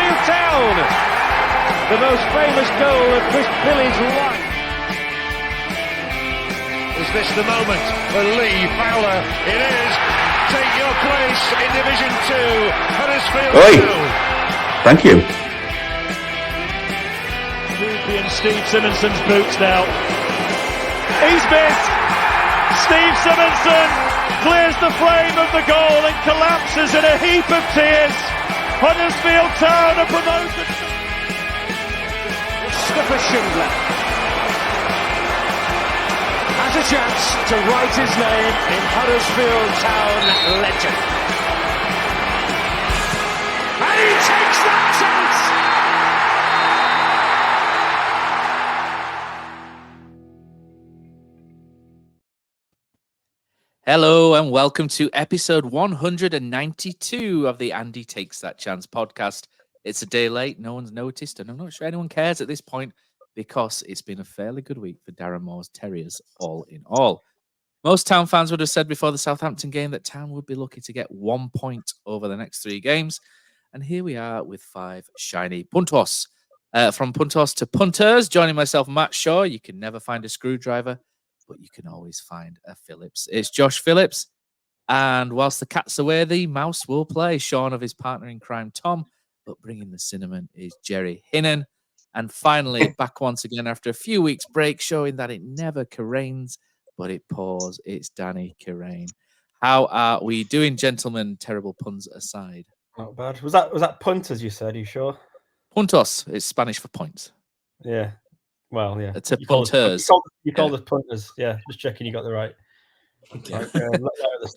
Huddersfield Town. The most famous goal of Chris Billy's life. Is this the moment for Lee Fowler? It is. Take your place in Division 2, Huddersfield Town. Thank you. Champion Steve Simonson's boots now. He's missed. Steve Simonson clears the frame of the goal and collapses in a heap of tears. Huddersfield Town are promoted. Mustafa Schindler has a chance to write his name in Huddersfield Town legend. And he takes that chance! Hello and welcome to episode 192 of the Andy Takes That Chance podcast. It's a day late, no one's noticed, and I'm not sure anyone cares at this point because it's been a fairly good week for Darren Moore's Terriers, all in all. Most Town fans would have said before the Southampton game that Town would be lucky to get 1 point over the next 3 games, and here we are with 5 shiny puntos. From puntos to punters, joining myself, Matt Shaw. You can never find a screwdriver, but you can always find a Phillips. It's Josh Phillips. And whilst the cat's away, the mouse will play. Sean of his partner in crime, Tom. But bringing the cinnamon is Jerry Hinnan. And finally, back once again after a few weeks break, showing that it never rains, but it pours. It's Danny Kirrane. How are we doing, gentlemen? Terrible puns aside. Not bad. Was that punters you said? Are you sure? Puntos is Spanish for points. Yeah. Well, yeah. It's a punters. You called us punters. Yeah, just checking you got the right. Yeah.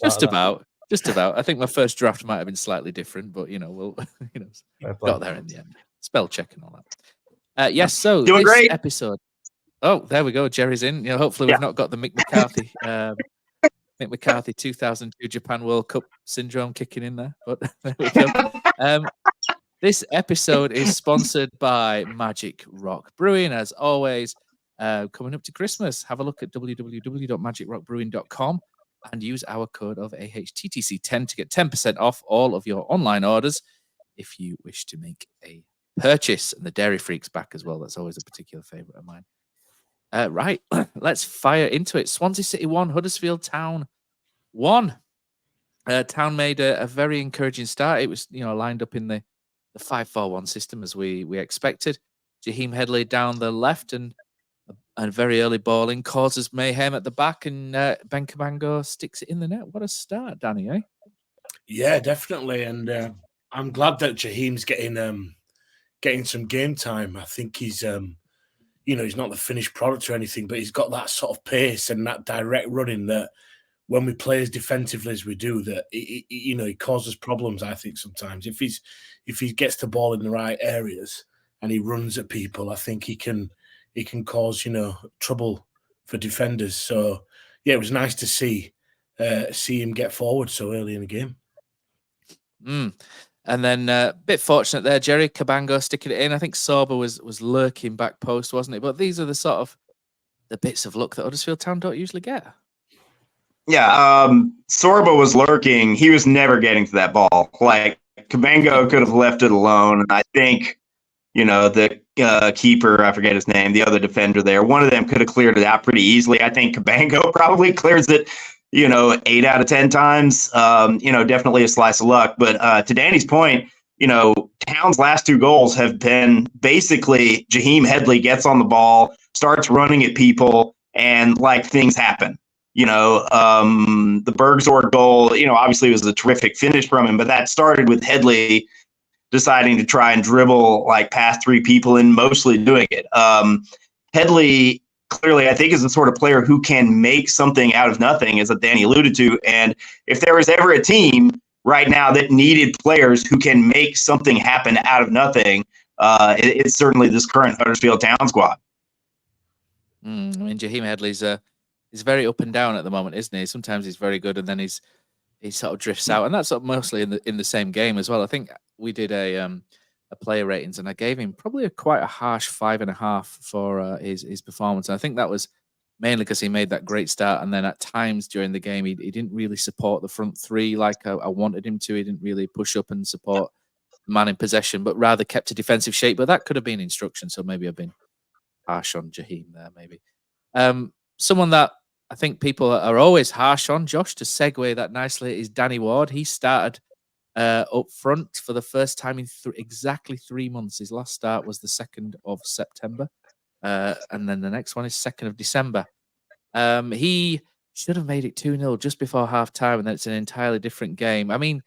Just about. I think my first draft might have been slightly different, but we'll got there in the end. Spell check and all that. Yes. So doing this great episode. Oh, there we go. Jerry's in. Hopefully we've not got the Mick McCarthy 2002 Japan World Cup syndrome kicking in there, but there we go. This episode is sponsored by Magic Rock Brewing, as always. Coming up to Christmas, have a look at www.magicrockbrewing.com and use our code of AHTTC10 to get 10% off all of your online orders if you wish to make a purchase. And the Dairy Freak's back as well. That's always a particular favourite of mine. Right, let's fire into it. Swansea City 1, Huddersfield Town 1. Town made a very encouraging start. It was lined up in the 5-4-1 system as we expected. Jaheim Headley down the left and very early balling causes mayhem at the back, and Ben Cabango sticks it in the net. What a start, Danny, eh? Yeah, definitely. And I'm glad that Jaheim's getting some game time. I think he's he's not the finished product or anything, but he's got that sort of pace and that direct running that when we play as defensively as we do, that he causes problems. I think sometimes if he gets the ball in the right areas and he runs at people, I think he can cause trouble for defenders. So yeah, it was nice to see him get forward so early in the game. And then a bit fortunate there, Jerry Cabango sticking it in. I think Sorba was lurking back post, wasn't it? But these are the sort of the bits of luck that Huddersfield Town don't usually get. Yeah, Sorba was lurking. He was never getting to that ball. Like, Cabango could have left it alone. I think, the keeper, I forget his name, the other defender there, one of them could have cleared it out pretty easily. I think Cabango probably clears it, 8 out of 10 times. Definitely a slice of luck. But to Danny's point, Town's last 2 goals have been basically Jaheim Headley gets on the ball, starts running at people, and things happen. The Bergzorg goal, obviously was a terrific finish from him, but that started with Headley deciding to try and dribble past 3 people and mostly doing it. Headley clearly, I think, is the sort of player who can make something out of nothing, as Danny alluded to. And if there was ever a team right now that needed players who can make something happen out of nothing, it's certainly this current Huddersfield Town squad. Jaheim Headley's he's very up and down at the moment, isn't he? Sometimes he's very good, and then he sort of drifts out, and that's mostly in the same game as well. I think we did a player ratings, and I gave him probably quite a harsh 5.5 for his performance. And I think that was mainly because he made that great start, and then at times during the game he didn't really support the front 3 like I wanted him to. He didn't really push up and support man in possession, but rather kept a defensive shape. But that could have been instruction, so maybe I've been harsh on Jaheim there, maybe. Someone that I think people are always harsh on, Josh, to segue that nicely, is Danny Ward. He started up front for the first time in exactly 3 months. His last start was the 2nd of September. And then the next one is 2nd of December. He should have made it 2-0 just before half time, and then it's an entirely different game. I mean,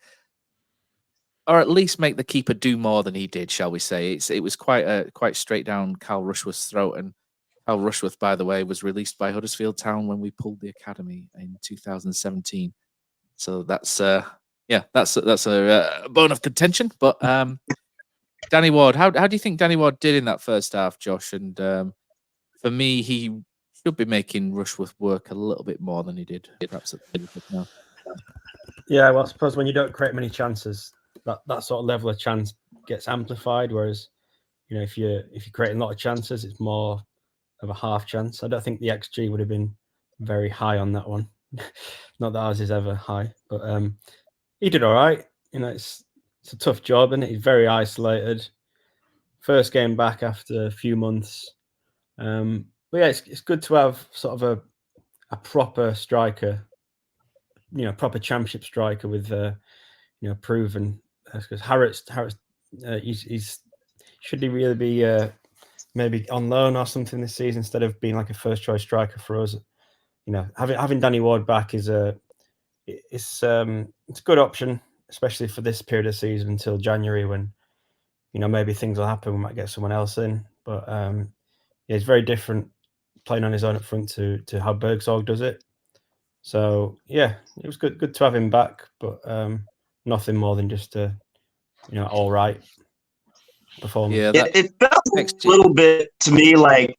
or at least make the keeper do more than he did, shall we say. It was quite straight down Cal Rushworth's throat. And Cal Rushworth, by the way, was released by Huddersfield Town when we pulled the academy in 2017. So that's a bone of contention. But Danny Ward, how do you think Danny Ward did in that first half, Josh? And for me, he should be making Rushworth work a little bit more than he did, perhaps at the end of now. Yeah, well, I suppose when you don't create many chances, that sort of level of chance gets amplified. Whereas, if you're creating a lot of chances, it's more of a half chance. I don't think the XG would have been very high on that one. Not that ours is ever high, but he did all right. It's a tough job, and he's very isolated. First game back after a few months. But yeah, it's good to have sort of a proper striker, proper championship striker with proven. Because Harris, should he really be maybe on loan or something this season instead of being like a first choice striker for us? Having Danny Ward back is it's a good option, especially for this period of season until January when maybe things will happen. We might get someone else in, but yeah, it's very different playing on his own up front to how Bergsorg does it. So yeah, it was good to have him back, but nothing more than just a all right performance. Yeah, it felt a little bit to me like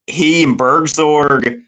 he and Bergsorg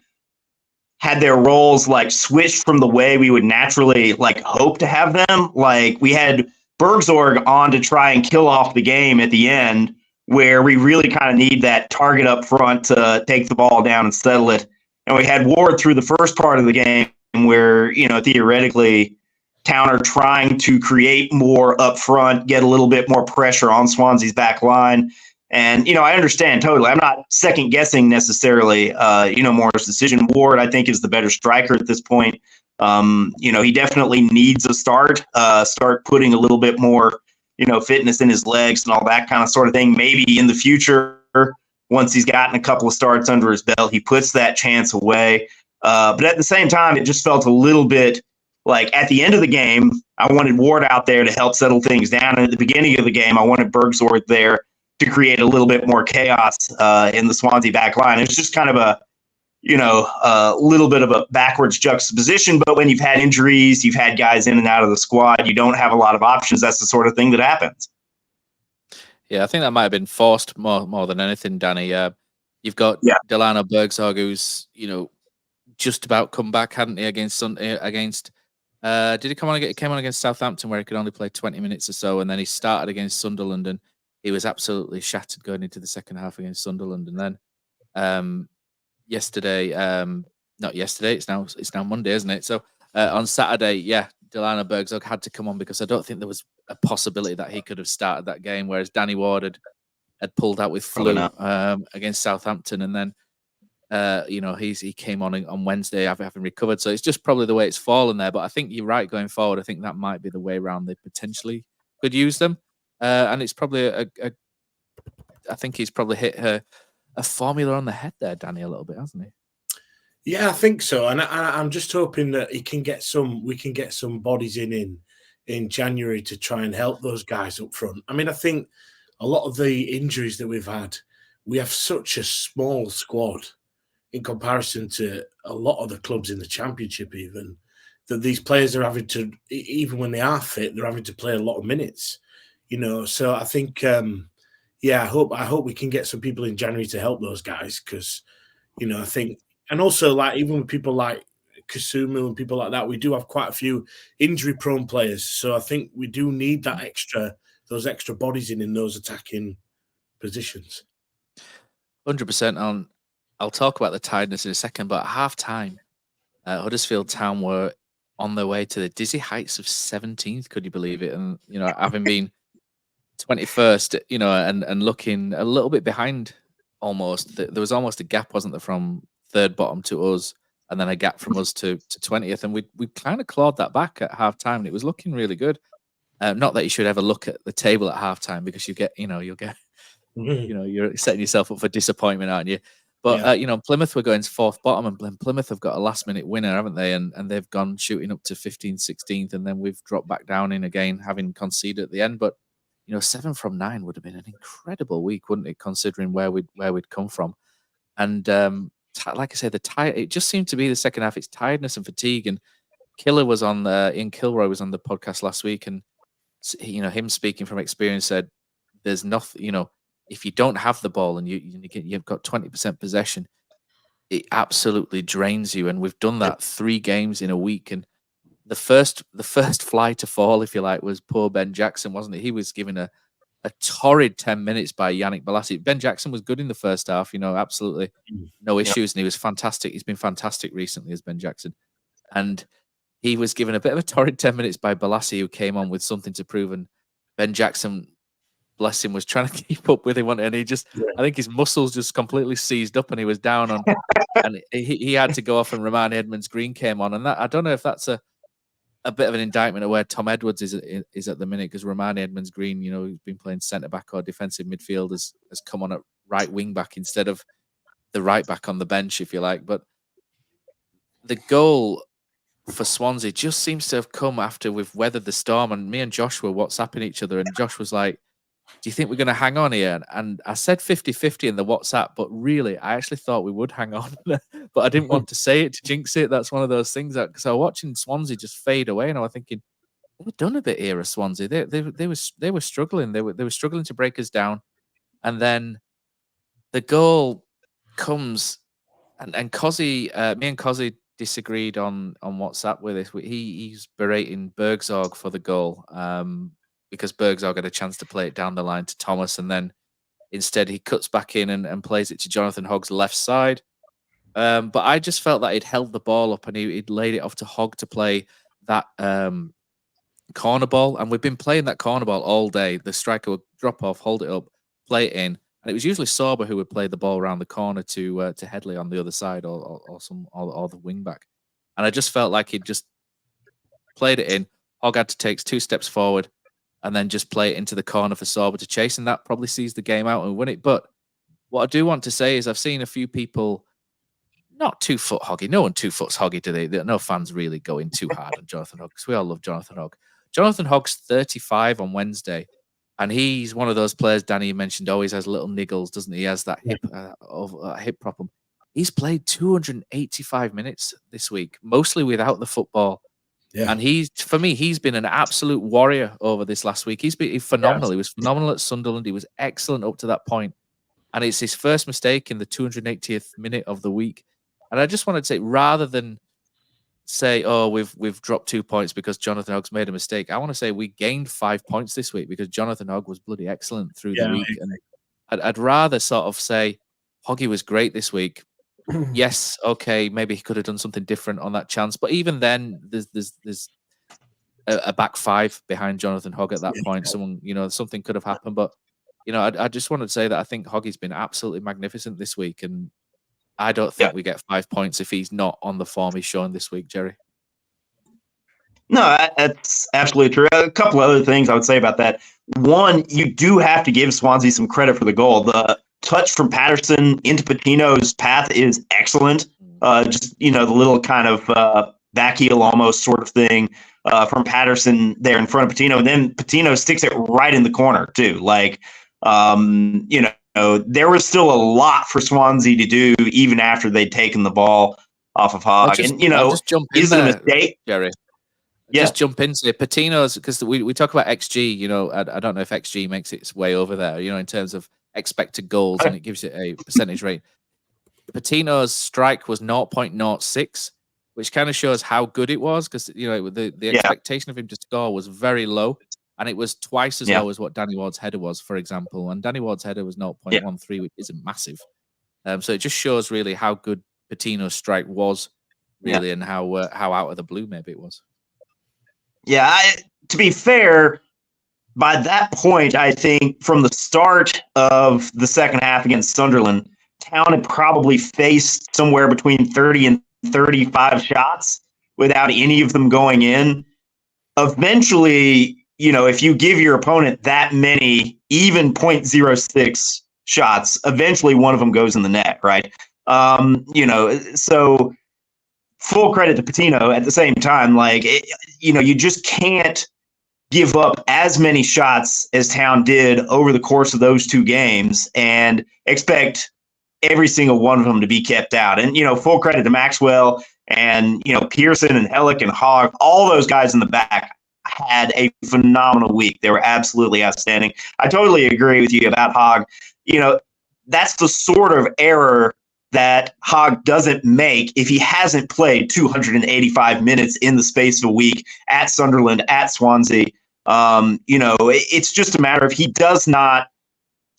had their roles like switched from the way we would naturally like hope to have them. Like we had Bergsorg on to try and kill off the game at the end, where we really kind of need that target up front to take the ball down and settle it. And we had Ward through the first part of the game where, theoretically Town are trying to create more up front, get a little bit more pressure on Swansea's back line. And, I understand totally. I'm not second guessing necessarily, Moore's decision. Ward, I think, is the better striker at this point. He definitely needs a start putting a little bit more, fitness in his legs and all that kind of sort of thing. Maybe in the future, once he's gotten a couple of starts under his belt, he puts that chance away. But at the same time, it just felt a little bit like at the end of the game, I wanted Ward out there to help settle things down. And at the beginning of the game, I wanted Bergsorg there to create a little bit more chaos in the Swansea back line. It's just kind of a little bit of a backwards juxtaposition. But when you've had injuries, you've had guys in and out of the squad, you don't have a lot of options. That's the sort of thing that happens. Yeah, I think that might have been forced more than anything, Danny. You've got Delano Bergsorg, who's just about come back, hadn't he, against did he come on? He came on against Southampton, where he could only play 20 minutes or so, and then he started against Sunderland, and he was absolutely shattered going into the second half against Sunderland. And then not yesterday, it's now Monday, isn't it? So on Saturday, Delano Bergsorg had to come on because I don't think there was a possibility that he could have started that game, whereas Danny Ward had pulled out with flu against Southampton, and then he came on Wednesday having recovered. So it's just probably the way it's fallen there. But I think you're right going forward. I think that might be the way around they potentially could use them. And it's probably I think he's probably hit a formula on the head there, Danny, a little bit, hasn't he? Yeah, I think so. And I'm just hoping that we can get some bodies in January to try and help those guys up front. I mean, I think a lot of the injuries that we've had, we have such a small squad in comparison to a lot of the clubs in the Championship, even, that these players are having to, even when they are fit, they're having to play a lot of minutes, So I think, I hope we can get some people in January to help those guys because, I think, and also like even with people like Kasumu and people like that, we do have quite a few injury-prone players. So I think we do need those extra bodies in those attacking positions. 100%. I'll talk about the tiredness in a second, but at half-time, Huddersfield Town were on their way to the dizzy heights of 17th. Could you believe it? And, having been 21st, and looking a little bit behind almost. There was almost a gap, wasn't there, from third bottom to us, and then a gap from us to 20th, and we kind of clawed that back at half time, and it was looking really good. Not that you should ever look at the table at half time, because you'll get you're setting yourself up for disappointment, aren't you? But Plymouth were going fourth bottom, and Plymouth have got a last minute winner, haven't they? And they've gone shooting up to 15th, 16th, and then we've dropped back down in again, having conceded at the end. But 7 from 9 would have been an incredible week, wouldn't it? Considering where we'd come from, and like I say, it just seemed to be the second half. It's tiredness and fatigue. And Ian Kilroy was on the podcast last week, and him speaking from experience said, "There's nothing, if you don't have the ball and you've got 20% possession, it absolutely drains you." And we've done that 3 games in a week. And the first fly to fall, if you like, was poor Ben Jackson, wasn't it? He was given a torrid 10 minutes by Yannick Bolasie. Ben Jackson was good in the first half, absolutely no issues, and he was fantastic. He's been fantastic recently as Ben Jackson. And he was given a bit of a torrid 10 minutes by Bolasie, who came on with something to prove, and Ben Jackson, bless him, was trying to keep up with him, and he just, I think his muscles just completely seized up, and he was down on, and he had to go off, and Romani Edmonds-Green came on, and that, I don't know if that's a bit of an indictment of where Tom Edwards is at the minute, because Romani Edmonds-Green, who's been playing centre back or defensive midfield, has come on at right wing back instead of the right back on the bench, if you like. But the goal for Swansea just seems to have come after we've weathered the storm, and me and Josh were WhatsApping each other, and Josh was like, "Do you think we're going to hang on here?" And I said 50-50 in the WhatsApp, but really, I actually thought we would hang on. But I didn't want to say it to jinx it. That's one of those things because I was watching Swansea just fade away, and I was thinking, we've done a bit here at Swansea. They were struggling. They were struggling to break us down, and then the goal comes, and Cozzy, me and Cozzy disagreed on WhatsApp with this. He's berating Bergzorg for the goal. Because Bergzorg had a chance to play it down the line to Thomas, and then instead he cuts back in and plays it to Jonathan Hogg's left side. But I just felt that he'd held the ball up, and he'd laid it off to Hogg to play that corner ball. And we've been playing that corner ball all day. The striker would drop off, hold it up, play it in. And it was usually Sorba who would play the ball around the corner to Headley on the other side, or the wing back. And I just felt like he'd just played it in. Hogg had to take 2 steps forward, and then just play it into the corner for Sorba to chase, and that probably sees the game out and win it. But what I do want to say is I've seen a few people not 2-foot Hoggy. No one 2-foots Hoggy today. No fans really going too hard on Jonathan Hogg, because we all love Jonathan Hogg. Jonathan Hogg's 35 on Wednesday, and he's one of those players, Danny, you mentioned, always has little niggles, doesn't he? He has that hip problem. He's played 285 minutes this week, mostly without the football. Yeah. And for me, he's been an absolute warrior over this last week. He's been phenomenal. He was phenomenal at Sunderland. He was excellent up to that point. And it's his first mistake in the 280th minute of the week. And I just wanted to say, rather than say, oh, we've dropped 2 points because Jonathan Hogg's made a mistake, I want to say we gained 5 points this week because Jonathan Hogg was bloody excellent through the week. And I'd rather sort of say Hoggy was great this week. Yes, okay, maybe he could have done something different on that chance, but even then, there's a back 5 behind Jonathan Hogg at that point. Someone, something could have happened, but I just wanted to say that I think Hoggy's been absolutely magnificent this week, and I don't think we get 5 points if he's not on the form he's shown this week, Jerry. No, that's absolutely true. A couple of other things I would say about that. One, you do have to give Swansea some credit for the goal. The touch from Patterson into Patino's path is excellent. Just, the little kind of back heel almost sort of thing from Patterson there in front of Patino. And then Patino sticks it right in the corner too. Like, there was still a lot for Swansea to do even after they'd taken the ball off of Hogg. Is it a mistake, Jerry? Just jump into Patino's, because we talk about XG. I don't know if XG makes its way over there. In terms of expected goals, and it gives you a percentage rate. Patino's strike was 0.06, which kind of shows how good it was, because the expectation of him to score was very low, and it was twice as low as what Danny Ward's header was, for example. And Danny Ward's header was 0.13, which isn't massive. So it just shows really how good Patino's strike was, really, and how out of the blue maybe it was. Yeah, to be fair, by that point, I think from the start of the second half against Sunderland, Town had probably faced somewhere between 30 and 35 shots without any of them going in. Eventually, if you give your opponent that many, even 0.06 shots, eventually one of them goes in the net, right? So full credit to Patino at the same time. You just can't give up as many shots as Town did over the course of those two games and expect every single one of them to be kept out. And, full credit to Maxwell and, Pearson and Hellick and Hogg, all those guys in the back had a phenomenal week. They were absolutely outstanding. I totally agree with you about Hogg. That's the sort of error that Hogg doesn't make if he hasn't played 285 minutes in the space of a week at Sunderland, at Swansea. It's just a matter of he does not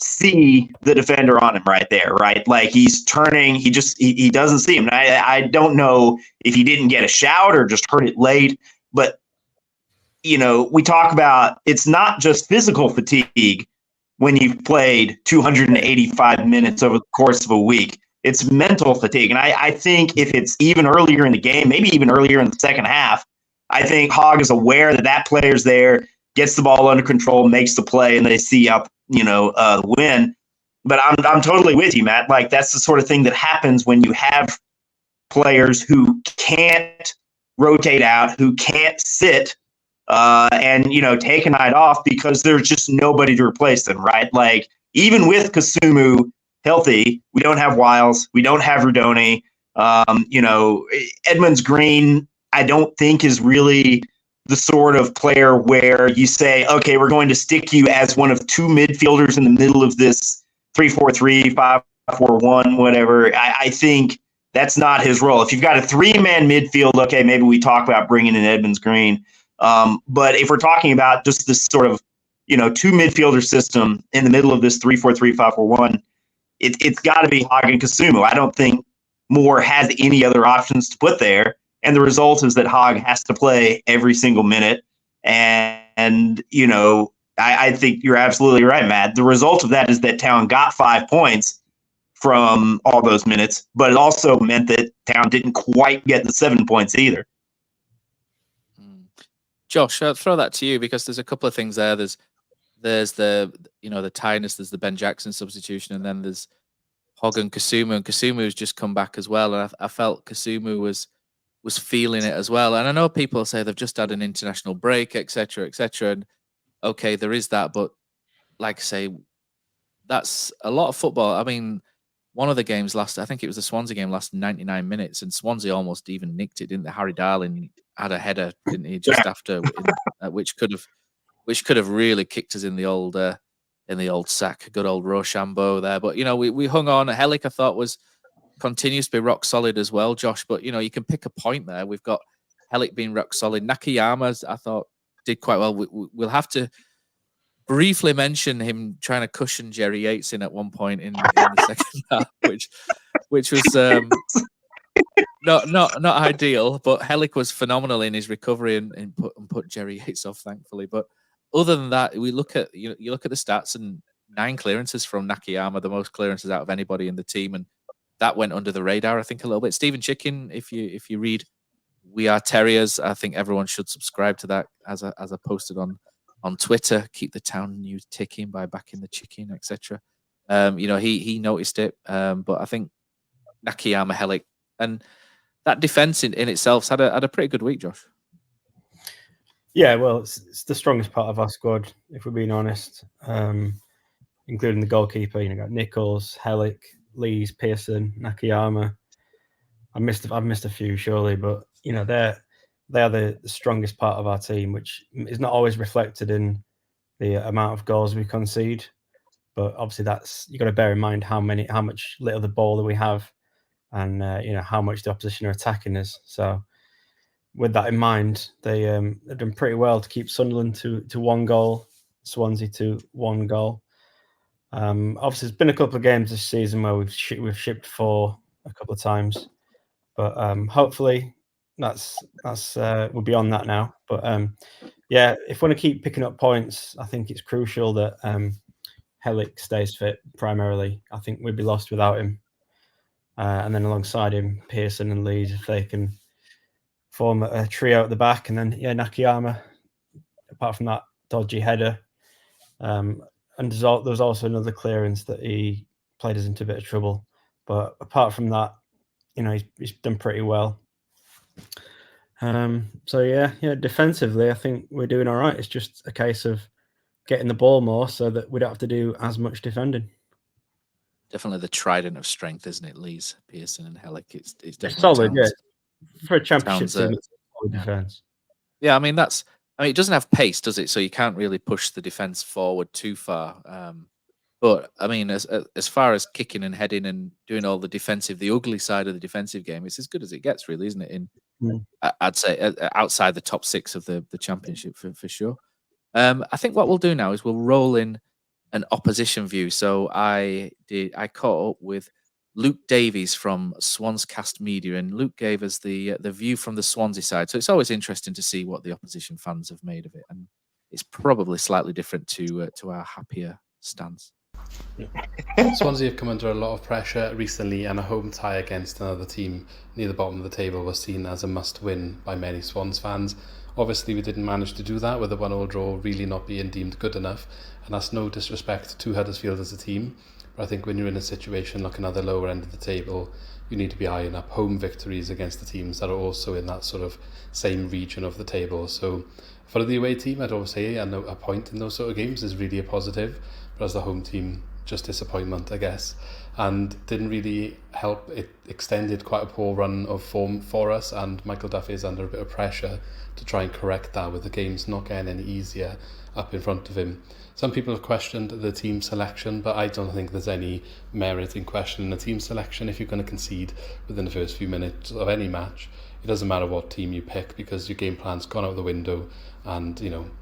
see the defender on him right there, right? Like he's turning, he doesn't see him. And I don't know if he didn't get a shout or just heard it late, but we talk about it's not just physical fatigue when you've played 285 minutes over the course of a week. It's mental fatigue. And I think if it's even earlier in the game, maybe even earlier in the second half, I think Hogg is aware that player's there, gets the ball under control, makes the play, and they see up, the win. But I'm totally with you, Matt. Like that's the sort of thing that happens when you have players who can't rotate out, who can't sit, and take a night off because there's just nobody to replace them, right? Like even with Kasumu healthy, we don't have Wiles, we don't have Rudoni. Edmonds Green, I don't think is really the sort of player where you say, okay, we're going to stick you as one of two midfielders in the middle of this 3-4-3, 5-4-1, whatever. I think that's not his role. If you've got a three-man midfield, okay, maybe we talk about bringing in Edmonds Green. But if we're talking about just this sort of, two midfielder system in the middle of this 3-4-3, 5-4-1, it's got to be Hogg and Kasumu. I don't think Moore has any other options to put there. And the result is that Hogg has to play every single minute. And I think you're absolutely right, Matt. The result of that is that Town got 5 points from all those minutes, but it also meant that Town didn't quite get the 7 points either. Josh, I'll throw that to you because there's a couple of things there. There's the the tiredness, there's the Ben Jackson substitution, and then there's Hogg and Kasumu. And Kasumu's just come back as well, and I felt Kasumu was feeling it as well. And I know people say they've just had an international break, etc., etc. And okay, there is that, but like I say, that's a lot of football. I mean, one of the games I think it was the Swansea game, lasted 99 minutes, and Swansea almost even nicked it, didn't they? Harry Darling had a header, didn't he, just after, which could have really kicked us in the old sack. Good old Rochambeau there. But we hung on. Hellick, I thought, continues to be rock solid as well, Josh. But you can pick a point there. We've got Hellick being rock solid. Nakayama, I thought, did quite well. We'll have to briefly mention him trying to cushion Jerry Yates in at one point in the second half, which was not ideal. But Hellick was phenomenal in his recovery and put Jerry Yates off, thankfully. But other than that, we look at you look at the stats, and 9 clearances from Nakayama, the most clearances out of anybody in the team, and that went under the radar, I think, a little bit. Stephen Chicken, if you read We Are Terriers, I think everyone should subscribe to that as I posted on Twitter. Keep the town news ticking by backing the chicken, etc. He noticed it, but I think Nakayama, Hellick, and that defense in itself had a pretty good week, Josh. Yeah, well, it's the strongest part of our squad, if we're being honest, including the goalkeeper. Got Nichols, Hellick, Lees, Pearson, Nakayama. I've missed a few, surely, but they are the strongest part of our team, which is not always reflected in the amount of goals we concede. But obviously, you got to bear in mind how much little the ball that we have, and how much the opposition are attacking us. So, with that in mind, they've done pretty well to keep Sunderland to 1 goal, Swansea to 1 goal. Obviously, there's been a couple of games this season where we've shipped 4 a couple of times, but hopefully we're beyond that now. But yeah, if we want to keep picking up points, I think it's crucial that Helic stays fit primarily. I think we'd be lost without him. And then alongside him, Pearson and Leeds, if they can form a trio at the back, and then Nakayama. Apart from that dodgy header, and there was also another clearance that he played us into a bit of trouble. But apart from that, he's done pretty well. So yeah, defensively, I think we're doing all right. It's just a case of getting the ball more so that we don't have to do as much defending. Definitely the trident of strength, isn't it? Lees, Pearson, and Helic. It's definitely solid, Towns. Yeah. For a championship Towns, team, it's solid defense. Yeah, I mean it doesn't have pace, does it? So you can't really push the defense forward too far. But I mean, as far as kicking and heading and doing all the ugly side of the defensive game, it's as good as it gets, really, isn't it? I'd say outside the top 6 of the championship for sure. I think what we'll do now is we'll roll in an opposition view. So I caught up with Luke Davies from Swanscast Media, and Luke gave us the view from the Swansea side. So it's always interesting to see what the opposition fans have made of it, and it's probably slightly different to our happier stance. Swansea have come under a lot of pressure recently, and a home tie against another team near the bottom of the table was seen as a must-win by many Swans fans. Obviously, we didn't manage to do that, with a 1-1 draw really not being deemed good enough, and that's no disrespect to Huddersfield as a team. But I think when you're in a situation looking at the lower end of the table, you need to be eyeing up home victories against the teams that are also in that sort of same region of the table. So for the away team, I'd always say a point in those sort of games is really a positive, but as the home team, just disappointment, I guess, and didn't really help. It extended quite a poor run of form for us, and Michael Duffy is under a bit of pressure to try and correct that, with the games not getting any easier up in front of him. Some people have questioned the team selection, but I don't think there's any merit in questioning the team selection if you're going to concede within the first few minutes of any match. It doesn't matter what team you pick, because your game plan's gone out the window, and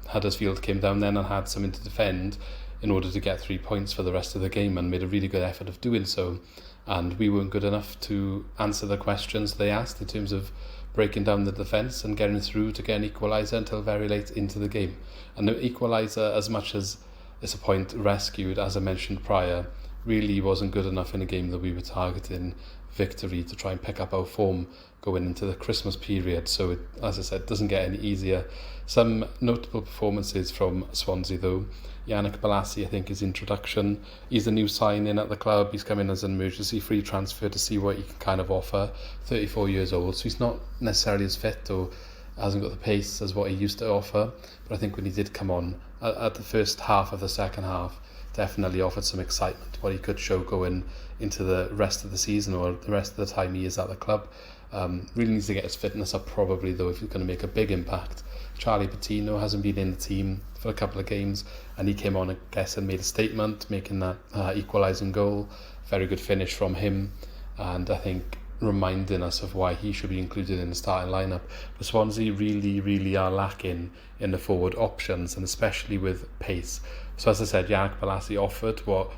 Huddersfield came down then and had something to defend in order to get 3 points for the rest of the game, and made a really good effort of doing so. And we weren't good enough to answer the questions they asked in terms of breaking down the defence and getting through to get an equaliser until very late into the game. And the equaliser, as much as it's a point rescued, as I mentioned prior, really wasn't good enough in a game that we were targeting victory to try and pick up our form going into the Christmas period. So it, as I said, doesn't get any easier. Some notable performances from Swansea though. Yannick Bolasie, I think his introduction, he's a new signing at the club. He's come in as an emergency free transfer to see what he can kind of offer. 34 years old, so he's not necessarily as fit or hasn't got the pace as what he used to offer, but I think when he did come on at the first half of the second half, definitely offered some excitement, what he could show going into the rest of the season or the rest of the time he is at the club. Really needs to get his fitness up probably though if he's going to make a big impact. Charlie Patino hasn't been in the team for a couple of games, and he came on, I guess, and made a statement, making that equalising goal. Very good finish from him, and I think reminding us of why he should be included in the starting lineup. But Swansea really are lacking in the forward options, and especially with pace. So as I said, Yannick Bolasie offered what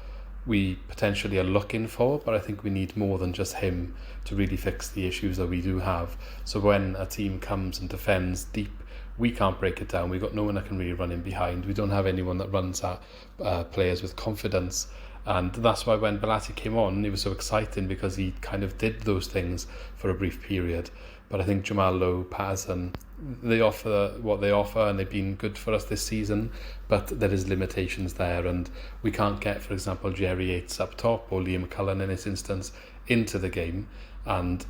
we potentially are looking for, but I think we need more than just him to really fix the issues that we do have. So when a team comes and defends deep, we can't break it down. We've got no one that can really run in behind. We don't have anyone that runs at players with confidence. And that's why when Bolasie came on, it was so exciting, because he kind of did those things for a brief period. But I think Jamal Lowe, Patterson, they offer what they offer, and they've been good for us this season, but there is limitations there, and we can't get, for example, Jerry Yates up top, or Liam Cullen in this instance, into the game, and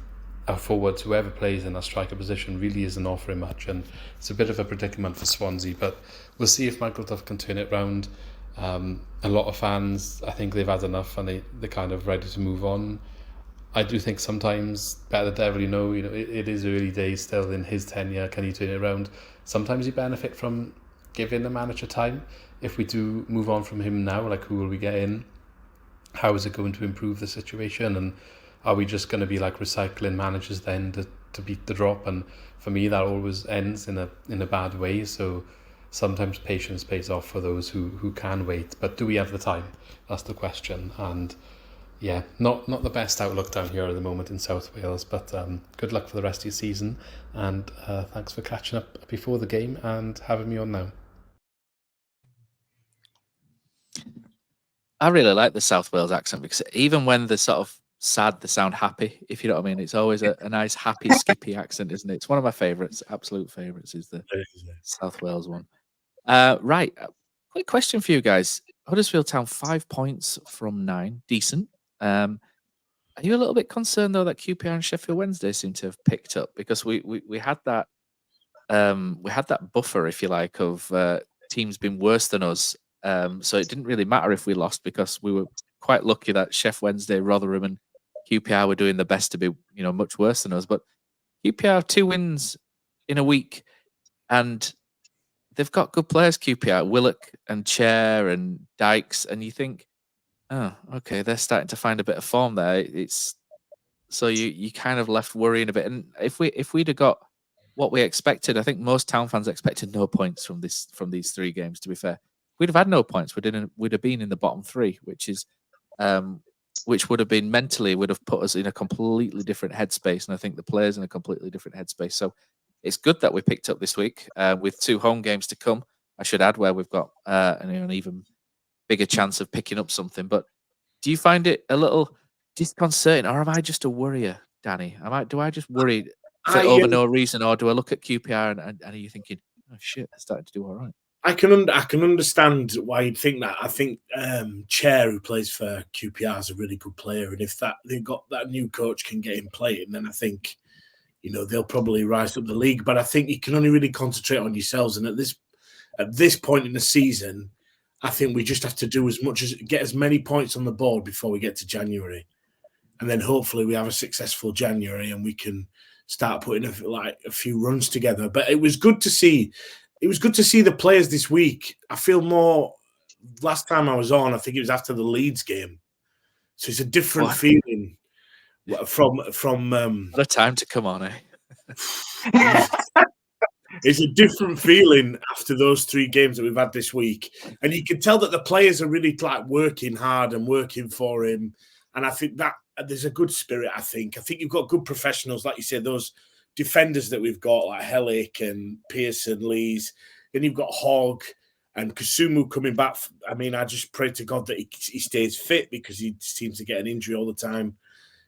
our forwards, whoever plays in that striker position, really isn't offering much, and it's a bit of a predicament for Swansea, but we'll see if Michael Duff can turn it round. A lot of fans, I think they've had enough, and they're kind of ready to move on. I do think sometimes, better the devil you know, it is early days still in his tenure. Can he turn it around? Sometimes you benefit from giving the manager time. If we do move on from him now, like, who will we get in? How is it going to improve the situation? And are we just going to be like recycling managers then to beat the drop? And for me, that always ends in a bad way. So sometimes patience pays off for those who can wait. But do we have the time? That's the question. And Yeah, not the best outlook down here at the moment in South Wales, but good luck for the rest of your season, and thanks for catching up before the game and having me on now. I really like the South Wales accent because even when they're sort of sad, they sound happy, if you know what I mean. It's always a nice, happy, skippy accent, isn't it? It's one of my favourites, absolute favourites, is the South Wales one. Right, quick question for you guys. Huddersfield Town, 5 points from 9, decent. Are you a little bit concerned though that QPR and Sheffield Wednesday seem to have picked up, because we had that buffer, if you like, of teams being worse than us. So it didn't really matter if we lost, because we were quite lucky that Sheff Wednesday, Rotherham, and QPR were doing the best to be, much worse than us. But QPR have 2 wins in a week, and they've got good players. QPR, Willock and Chair and Dykes, and you think, oh, okay, they're starting to find a bit of form there. It's so you kind of left worrying a bit. And if we'd have got what we expected, I think most Town fans expected no points from these 3 games. To be fair, if we'd have had no points, we'd have been in the bottom 3, which would have been mentally would have put us in a completely different headspace, and I think the players in a completely different headspace. So it's good that we picked up this week with 2 home games to come. I should add, where we've got an even bigger chance of picking up something. But do you find it a little disconcerting, or am I just a worrier, Danny? Do I just worry over no reason, or do I look at QPR and are you thinking, oh shit, they're starting to do all right? I can understand why you'd think that. I think Chair, who plays for QPR, is a really good player, and if they've got that new coach can get him playing, then I think they'll probably rise up the league. But I think you can only really concentrate on yourselves, and at this point in the season, I think we just have to do as much as get as many points on the board before we get to January, and then hopefully we have a successful January and we can start putting a few runs together. But it was good to see. It was good to see the players this week. I feel more. Last time I was on, I think it was after the Leeds game, so it's a different feeling from. What a time to come on, eh? It's a different feeling after those 3 games that we've had this week, and you can tell that the players are really working hard and working for him. And I think that there's a good spirit. I think you've got good professionals, like you said, those defenders that we've got, like Hellick and Pearson, Lees. Then you've got Hogg and Kusumu coming back. I mean, I just pray to God that he stays fit, because he seems to get an injury all the time.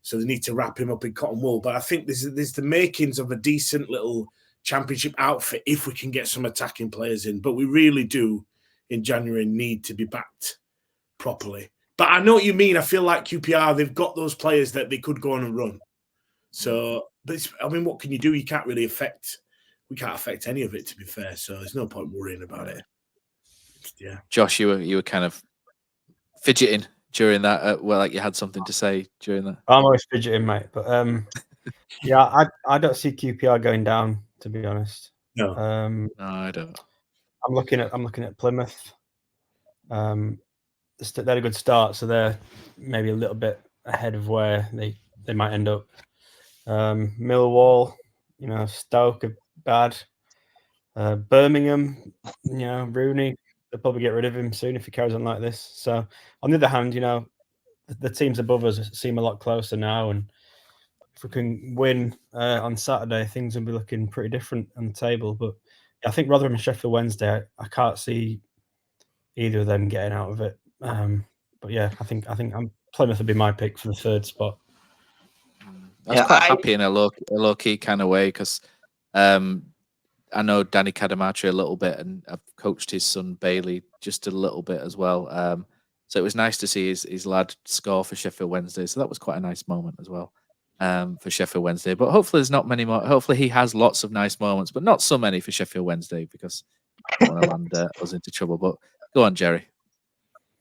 So they need to wrap him up in cotton wool. But I think there's the makings of a decent little Championship outfit if we can get some attacking players in. But we really do, in January, need to be backed properly. But I know what you mean. I feel like QPR, they've got those players that they could go on and run. So, but what can you do? We can't affect any of it, to be fair. So there's no point worrying about it. Yeah. Josh, you were kind of fidgeting during that. Like you had something to say during that. I'm always fidgeting, mate. But yeah, I don't see QPR going down, to be honest. No. No, I don't. I'm looking at Plymouth. They had a good start, so they're maybe a little bit ahead of where they might end up. Millwall, Stoke are bad. Birmingham, Rooney, they'll probably get rid of him soon if he carries on like this. So on the other hand, the teams above us seem a lot closer now, and if we can win on Saturday, things will be looking pretty different on the table. But I think Rotherham and Sheffield Wednesday, I can't see either of them getting out of it. But yeah, I think Plymouth would be my pick for the 3rd spot. I was quite happy in a low key kind of way, because I know Danny Cadamartri a little bit, and I've coached his son Bailey just a little bit as well. So it was nice to see his lad score for Sheffield Wednesday. So that was quite a nice moment as well for Sheffield Wednesday. But hopefully there's not many more. Hopefully he has lots of nice moments, but not so many for Sheffield Wednesday, because I don't want to land us into trouble. But go on, Jerry.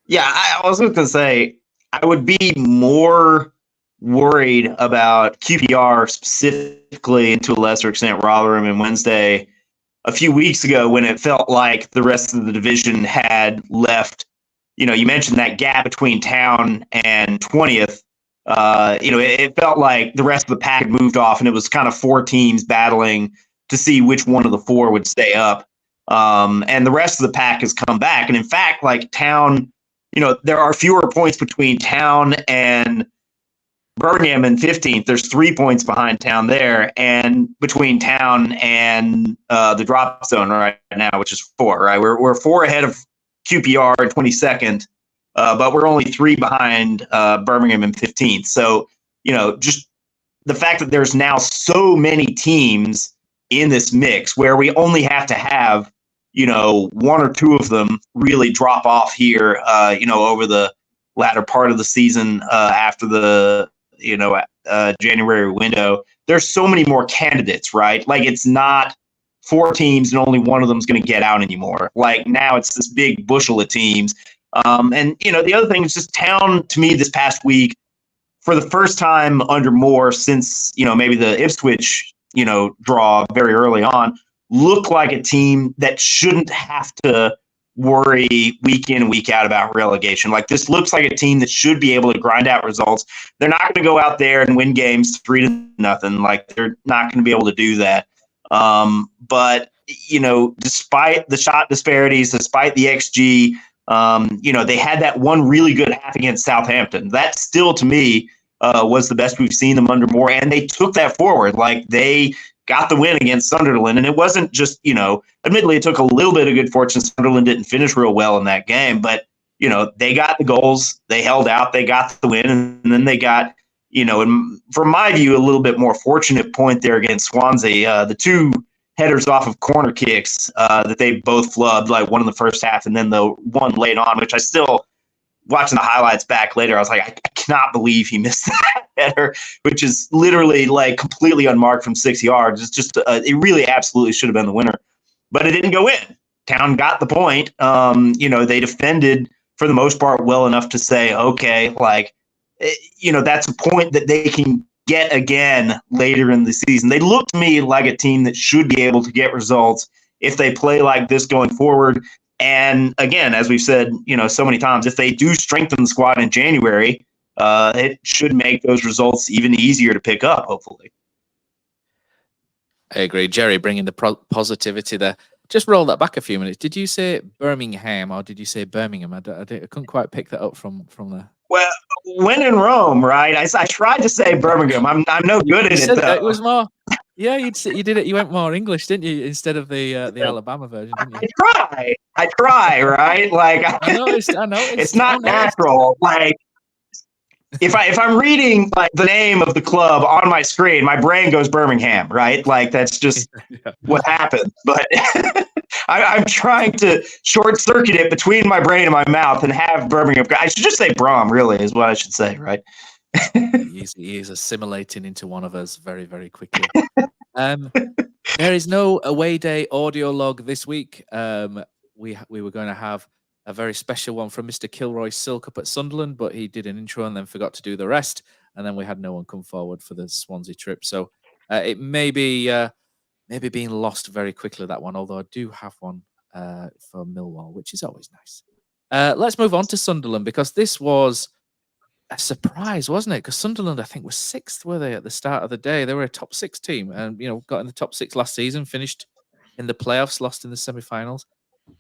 Yeah, I was going to say, I would be more worried about QPR specifically, and to a lesser extent Rotherham and Wednesday, a few weeks ago, when it felt like the rest of the division had left. You mentioned that gap between Town and 20th. It felt like the rest of the pack had moved off, and it was kind of 4 teams battling to see which one of the 4 would stay up. And the rest of the pack has come back. And in fact, like Town there are fewer points between Town and Birmingham in 15th. There's 3 points behind Town there, and between Town and the drop zone right now, which is 4. Right, we're 4 ahead of QPR in 22nd, but we're only 3 behind Birmingham in 15th. So just the fact that there's now so many teams in this mix where we only have to have 1 or 2 of them really drop off here, over the latter part of the season after the January window. There's so many more candidates, right? Like, it's not 4 teams and only one of them is going to get out anymore. Like, now it's this big bushel of teams. And the other thing is just Town, to me, this past week, for the first time under Moore since maybe the Ipswich draw very early on, look like a team that shouldn't have to worry week in and week out about relegation. Like, this looks like a team that should be able to grind out results. They're not going to go out there and win games 3-0. Like, they're not going to be able to do that. But despite the shot disparities, despite the XG, they had that one really good half against Southampton. That still, to me, was the best we've seen them under Moore, and they took that forward. Like, they got the win against Sunderland, and it wasn't just, admittedly, it took a little bit of good fortune. Sunderland didn't finish real well in that game, but, they got the goals, they held out, they got the win, and then they got, from my view, a little bit more fortunate point there against Swansea. The 2 headers off of corner kicks that they both flubbed, like one in the first half and then the one late on, which I still, watching the highlights back later, I was like, I cannot believe he missed that header, which is literally like completely unmarked from 6 yards. It's just, it really absolutely should have been the winner, but it didn't go in. Town got the point. They defended for the most part well enough to say, okay, like, that's a point that they can get again later in the season. They look to me like a team that should be able to get results if they play like this going forward. And again, as we've said, so many times, if they do strengthen the squad in January, it should make those results even easier to pick up, hopefully. I agree. Jerry, bringing the positivity there. Just roll that back a few minutes. Did you say Birmingham or did you say Birmingham? I couldn't quite pick that up from there. Well, when in Rome, right? I tried to say Birmingham. I'm no good at it, though. It was more. Yeah, you did it. You went more English, didn't you, instead of the Alabama version, didn't you? I try, right? Like, I know. It's not natural. Like, if I'm reading like the name of the club on my screen, my brain goes Birmingham, right? Like, that's just what happens. But I'm trying to short circuit it between my brain and my mouth and have Birmingham. I should just say Brom, really, is what I should say, right? He is assimilating into one of us very, very quickly. There is no away day audio log this week. We were going to have a very special one from Mr. Kilroy Silk up at Sunderland, but he did an intro and then forgot to do the rest. And then we had no one come forward for the Swansea trip. So it may be maybe being lost very quickly, that one, although I do have one for Millwall, which is always nice. Let's move on to Sunderland, because this was a surprise, wasn't it? Because Sunderland, I think, was 6th, were they, at the start of the day? They were a top 6 team and, got in the top 6 last season, finished in the playoffs, lost in the semi-finals.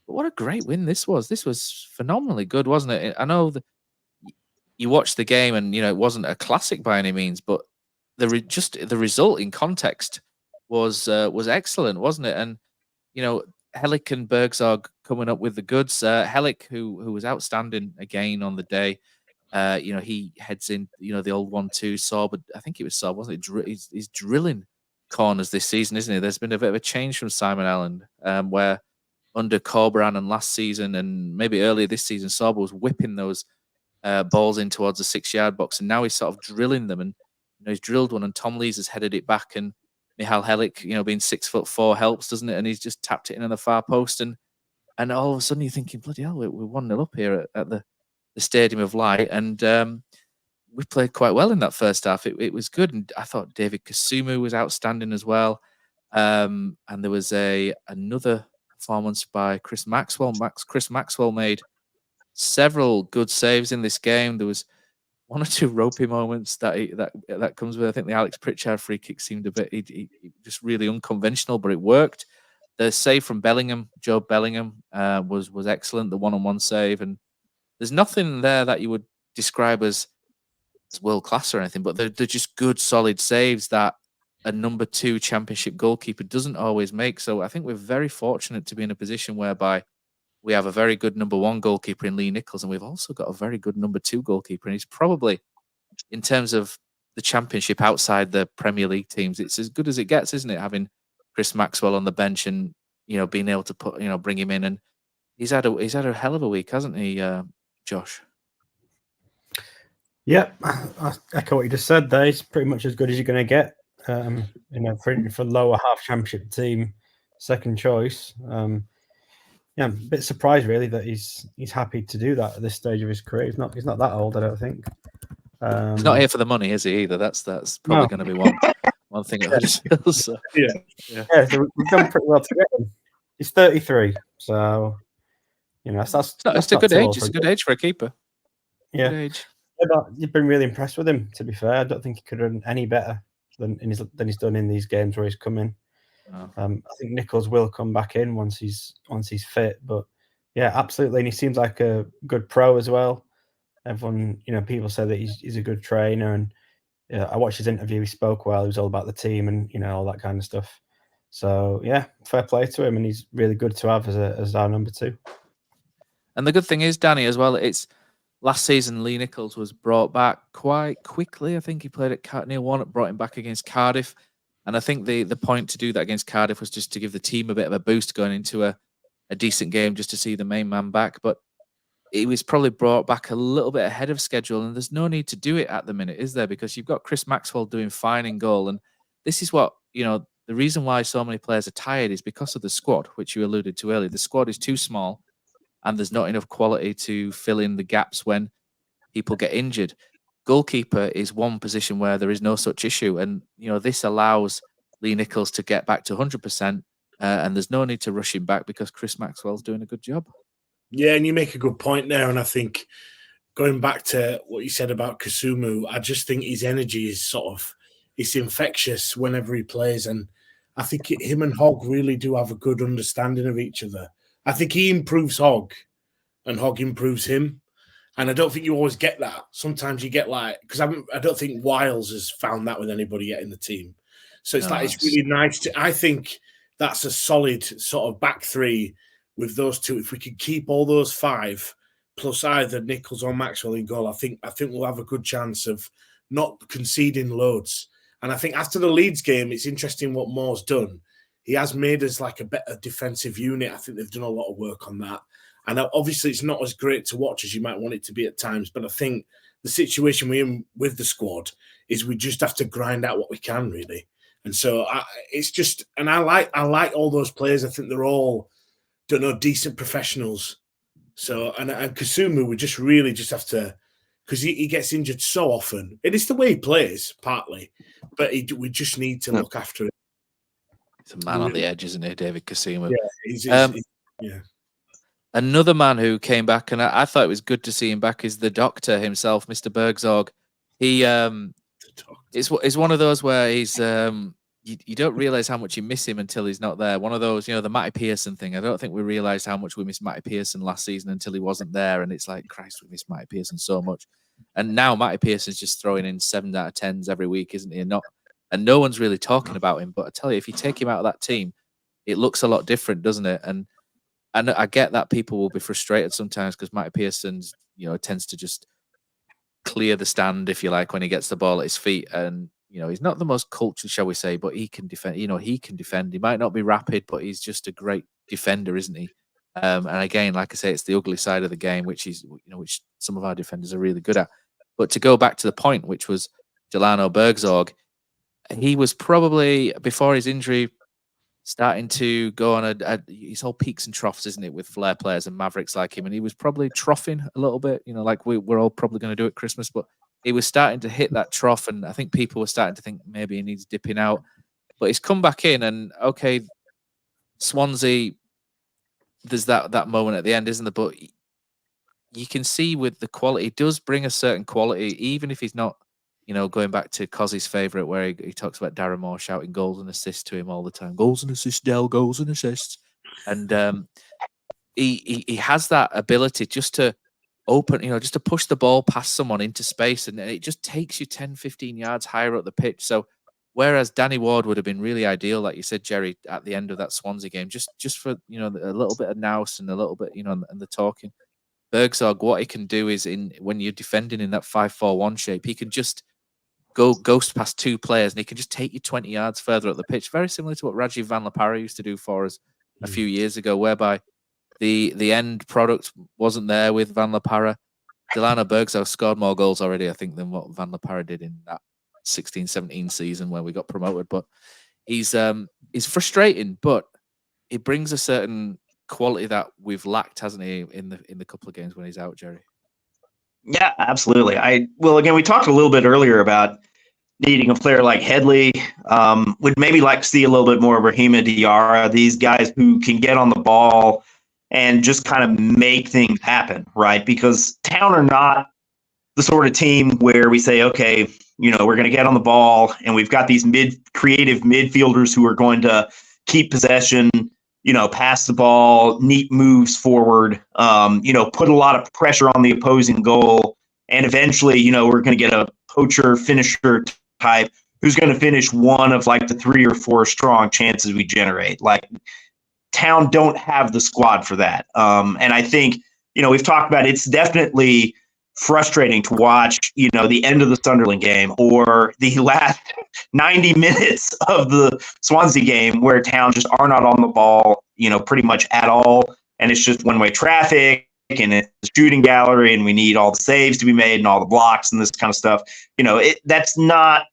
But what a great win this was. This was phenomenally good, wasn't it? I know you watched the game and, it wasn't a classic by any means, but the result in context was excellent, wasn't it? And, Helic and Bergzog coming up with the goods. Helic, who was outstanding again on the day, he heads in, the old 1-2 Saab. I think it was Saab, wasn't it? He's drilling corners this season, isn't he? There's been a bit of a change from Simon Allen, where under Corberan and last season and maybe earlier this season, Saab was whipping those balls in towards the 6-yard box, and now he's sort of drilling them. And he's drilled one, and Tom Lees has headed it back, and Michal Helic, being 6'4" helps, doesn't it? And he's just tapped it in on the far post, and all of a sudden you're thinking, bloody hell, we're 1-0 up here at the Stadium of Light, and we played quite well in that first half. It was good, and I thought David Kasumu was outstanding as well. And there was another performance by Chris Maxwell. Chris Maxwell made several good saves in this game. There was 1 or 2 ropey moments that comes with. I think the Alex Pritchard free kick seemed a bit he just really unconventional, but it worked. The save from Bellingham, Joe Bellingham, was excellent. The 1-on-1 save, and There's nothing there that you would describe as world class or anything, but they're just good, solid saves that a number 2 championship goalkeeper doesn't always make. So I think we're very fortunate to be in a position whereby we have a very good number 1 goalkeeper in Lee Nichols, and we've also got a very good number 2 goalkeeper. And he's probably, in terms of the championship outside the Premier League teams, it's as good as it gets, isn't it? Having Chris Maxwell on the bench and, being able to bring him in. And he's had a hell of a week, hasn't he, Josh? Yeah, I echo what you just said there. He's pretty much as good as you're going to get. For lower half championship team, second choice. Yeah, I'm a bit surprised really that he's happy to do that at this stage of his career. He's not that old, I don't think. He's not here for the money, is he? Either that's probably going to be one thing at Huddersfield. So. Yeah. So we've done pretty well to get him. He's 33, so that's a good age. It's a good age for a keeper. Yeah. Good age. Yeah, but you've been really impressed with him. To be fair, I don't think he could have done any better than he's done in these games where he's come in. Oh. I think Nichols will come back in once he's fit. But yeah, absolutely, and he seems like a good pro as well. Everyone, people say that he's a good trainer, and I watched his interview. He spoke well. He was all about the team and all that kind of stuff. So yeah, fair play to him, and he's really good to have as our number 2. And the good thing is, Danny, as well, it's last season Lee Nichols was brought back quite quickly. I think he played at Neil Warnock, brought him back against Cardiff. And I think the point to do that against Cardiff was just to give the team a bit of a boost going into a decent game, just to see the main man back. But he was probably brought back a little bit ahead of schedule, and there's no need to do it at the minute, is there? Because you've got Chris Maxwell doing fine in goal. And this is what, the reason why so many players are tired is because of the squad, which you alluded to earlier. The squad is too small, and there's not enough quality to fill in the gaps when people get injured. Goalkeeper is one position where there is no such issue. And, this allows Lee Nichols to get back to 100%. And there's no need to rush him back because Chris Maxwell's doing a good job. Yeah, and you make a good point there. And I think going back to what you said about Kasumu, I just think his energy is it's infectious whenever he plays. And I think him and Hogg really do have a good understanding of each other. I think he improves Hogg and Hogg improves him. And I don't think you always get that. Sometimes you get because I don't think Wiles has found that with anybody yet in the team. So it's really nice I think that's a solid sort of back 3 with those 2. If we could keep all those 5 plus either Nichols or Maxwell in goal, I think we'll have a good chance of not conceding loads. And I think after the Leeds game, it's interesting what Moore's done. He has made us like a better defensive unit. I think they've done a lot of work on that. And obviously, it's not as great to watch as you might want it to be at times. But I think the situation we're in with the squad is we just have to grind out what we can, really. And so it's just, and I like all those players. I think they're all, decent professionals. So, and Kasumu, we just really just have to, because he gets injured so often. It is the way he plays, partly, but we just need to look after it. He's a man on the edge, isn't he, David Kasumu? Yeah, yeah. Another man who came back, and I thought it was good to see him back, is the doctor himself, Mr. Bergzorg. He it's one of those where he's you don't realize how much you miss him until he's not there. One of those, the Matty Pearson thing. I don't think we realized how much we missed Matty Pearson last season until he wasn't there, and it's like, Christ, we miss Matty Pearson so much. And now Matty Pearson's just throwing in 7 out of 10s every week, isn't he? And no one's really talking about him. But I tell you, if you take him out of that team, it looks a lot different, doesn't it? And I get that people will be frustrated sometimes because Matty Pearson's, tends to just clear the stand, if you like, when he gets the ball at his feet. And, he's not the most cultured, shall we say, but he can defend. He can defend. He might not be rapid, but he's just a great defender, isn't he? And again, like I say, it's the ugly side of the game, which some of our defenders are really good at. But to go back to the point, which was Delano Bergzorg, he was probably, before his injury, starting to go on his whole peaks and troughs, isn't it, with flair players and Mavericks like him. And he was probably troughing a little bit, like we're all probably going to do at Christmas, but he was starting to hit that trough. And I think people were starting to think maybe he needs dipping out. But he's come back in, and okay, Swansea, there's that moment at the end, isn't there? But you can see with the quality, he does bring a certain quality, even if he's not, going back to Cozzy's favourite, where he talks about Darren Moore shouting goals and assists to him all the time. Goals and assists, Del, goals and assists. And he has that ability just to open, just to push the ball past someone into space, and it just takes you 10, 15 yards higher up the pitch. So whereas Danny Ward would have been really ideal, like you said, Jerry, at the end of that Swansea game, just for, a little bit of nous and a little bit, and the talking. Bergsog, what he can do is when you're defending in that 5-4-1 shape, he can just go ghost past two players and he can just take you 20 yards further up the pitch. Very similar to what Rajiv Van La Parra used to do for us a few years ago, whereby the end product wasn't there with Van La Parra. Delano Bergsog scored more goals already, I think, than what Van La Parra did in that 16-17 season where we got promoted. But he's frustrating, but it brings a certain quality that we've lacked, hasn't he, in the couple of games when he's out, Jerry? Yeah, absolutely. Again, we talked a little bit earlier about needing a player like Headley. Would maybe like to see a little bit more of Brahima Diarra, these guys who can get on the ball and just kind of make things happen, right? Because Town are not the sort of team where we say, okay, we're going to get on the ball and we've got these creative midfielders who are going to keep possession, pass the ball, neat moves forward, put a lot of pressure on the opposing goal. And eventually, we're going to get a poacher finisher type who's going to finish one of like the 3 or 4 strong chances we generate. Like, Town don't have the squad for that. And I think, we've talked about it's definitely frustrating to watch, the end of the Sunderland game or the last 90 minutes of the Swansea game where Town just are not on the ball, pretty much at all. And it's just one-way traffic and it's a shooting gallery and we need all the saves to be made and all the blocks and this kind of stuff. That's not,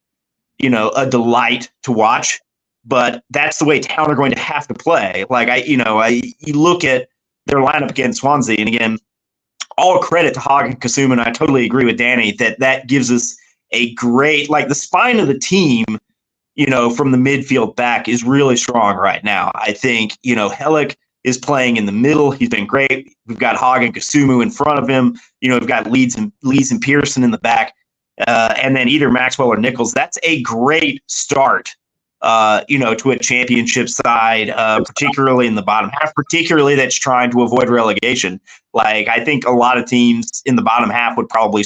a delight to watch. But that's the way Town are going to have to play. Like, you look at their lineup against Swansea, and again, all credit to Hogg and Kasuma, and I totally agree with Danny that gives us a great, like, the spine of the team, from the midfield back is really strong right now. I think, Hellick is playing in the middle. He's been great. We've got Hogg and Kasumu in front of him. We've got Leeds and Pearson in the back. And then either Maxwell or Nichols. That's a great start. To a championship side, particularly in the bottom half, particularly that's trying to avoid relegation. Like, I think a lot of teams in the bottom half would probably,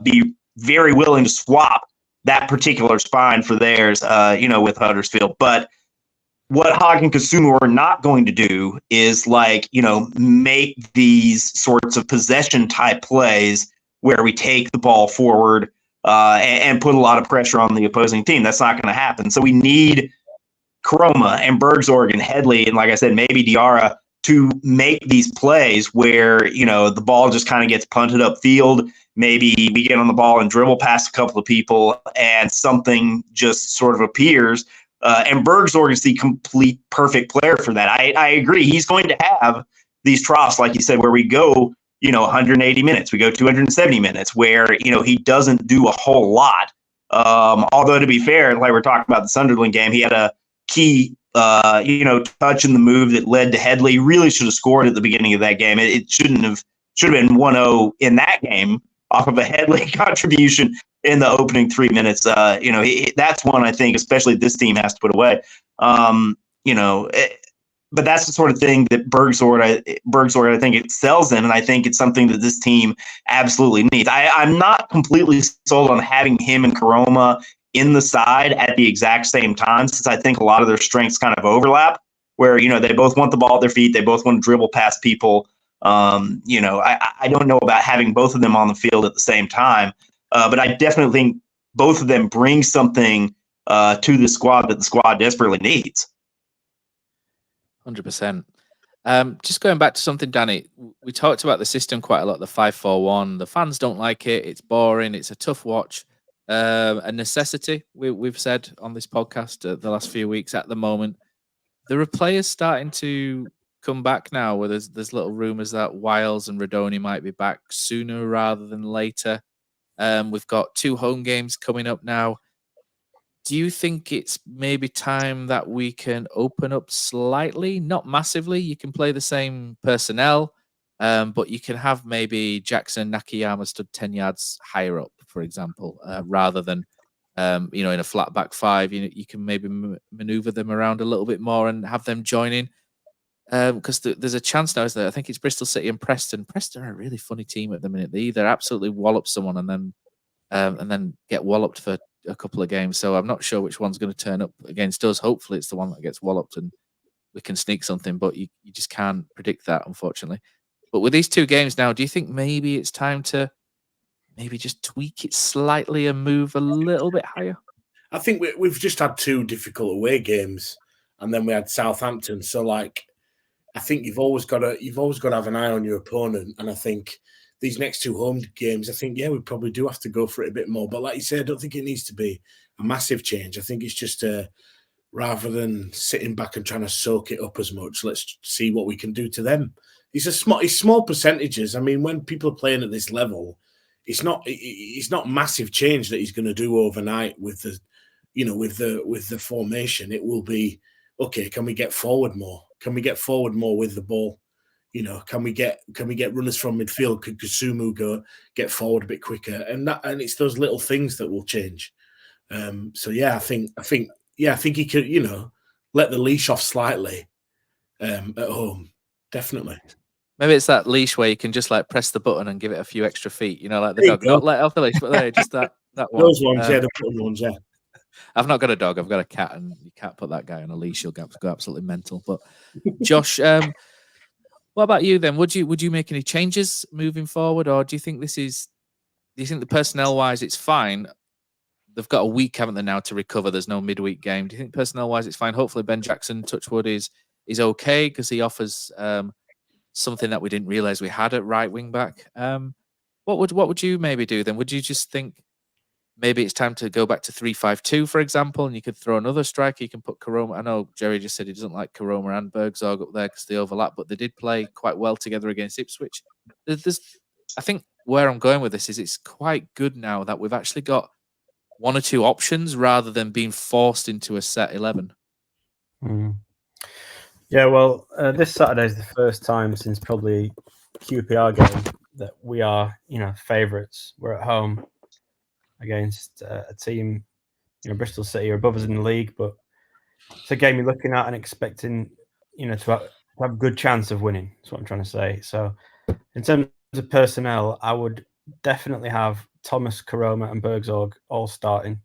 be very willing to swap that particular spine for theirs, with Huddersfield. But what Hogg and Kasuma are not going to do is make these sorts of possession type plays where we take the ball forward and put a lot of pressure on the opposing team. That's not going to happen. So we need Koroma and Bergsorg and Headley and, like I said, maybe Diarra to make these plays where, the ball just kind of gets punted upfield. Maybe we get on the ball and dribble past a couple of people and something just sort of appears. And Bergsorg is the complete perfect player for that. I agree. He's going to have these troughs, like you said, where we go 180 minutes. We go 270 minutes where, he doesn't do a whole lot. Although, to be fair, like we're talking about the Sunderland game, he had a key, touch in the move that led to Headley. Really should have scored at the beginning of that game. It should have been 1-0 in that game off of a Headley contribution in the opening 3 minutes. That's one I think, especially this team, has to put away. But that's the sort of thing that Bergsorg, I think, excels in, and I think it's something that this team absolutely needs. I'm not completely sold on having him and Koroma in the side at the exact same time, since I think a lot of their strengths kind of overlap, where, they both want the ball at their feet, they both want to dribble past people. I don't know about having both of them on the field at the same time, but I definitely think both of them bring something to the squad that the squad desperately needs. 100%. Just going back to something, Danny, we talked about the system quite a lot, the 5-4-1. The fans don't like it. It's boring. It's a tough watch. A necessity, we've said on this podcast the last few weeks. At the moment, there are players starting to come back now, where there's little rumours that Wiles and Radoni might be back sooner rather than later. We've got 2 home games coming up now. Do you think it's maybe time that we can open up slightly? Not massively. You can play the same personnel, but you can have maybe Jackson and Nakayama stood 10 yards higher up, for example, rather than, in a flat back 5. You can maybe maneuver them around a little bit more and have them join in. because there's a chance now, isn't there? I think it's Bristol City and Preston. Preston are a really funny team at the minute. They either absolutely wallop someone and then get walloped for a couple of games. So I'm not sure which one's going to turn up against us. Hopefully it's the one that gets walloped and we can sneak something, but you just can't predict that, unfortunately. But with these two games now, do you think maybe it's time to maybe just tweak it slightly and move a little bit higher? I think we've just had 2 difficult away games, and then we had Southampton. So, like, I think you've always got to have an eye on your opponent. And I think these next 2 home games, I think, we probably do have to go for it a bit more. But like you said, I don't think it needs to be a massive change. I think it's just rather than sitting back and trying to soak it up as much, let's see what we can do to them. It's small percentages. I mean, when people are playing at this level, it's not massive change that he's going to do overnight with the, with the formation. It will be, okay, can we get forward more? Can we get forward more with the ball? Can we get runners from midfield? Could Kusumu get forward a bit quicker? And it's those little things that will change. I think he could, let the leash off slightly at home. Definitely. Maybe it's that leash where you can just like press the button and give it a few extra feet, like the dog. Not let off the leash, but there, just that one. Those ones, the button ones, yeah. I've not got a dog. I've got a cat, and you can't put that guy on a leash. He'll go absolutely mental. But Josh, what about you then? Would you make any changes moving forward, or do you think the personnel wise it's fine? They've got a week, haven't they, now to recover? There's no midweek game. Do you think personnel wise it's fine? Hopefully Ben Jackson, touchwood, is okay because he offers something that we didn't realize we had at right wing back. What would you maybe do then? Would you just think maybe it's time to go back to 3-5-2, for example, and you could throw another striker? You can put Koroma. I know Jerry just said he doesn't like Koroma and Bergzorg up there because they overlap, but they did play quite well together against Ipswich. I think where I'm going with this is it's quite good now that we've actually got 1 or 2 options rather than being forced into a set 11. Yeah, well, this Saturday is the first time since probably QPR game that we are, favourites. We're at home against a team, Bristol City are above us in the league, but it's a game you're looking at and expecting, to have a good chance of winning. That's what I'm trying to say. So, in terms of personnel, I would definitely have Thomas, Koroma, and Bergzorg all starting.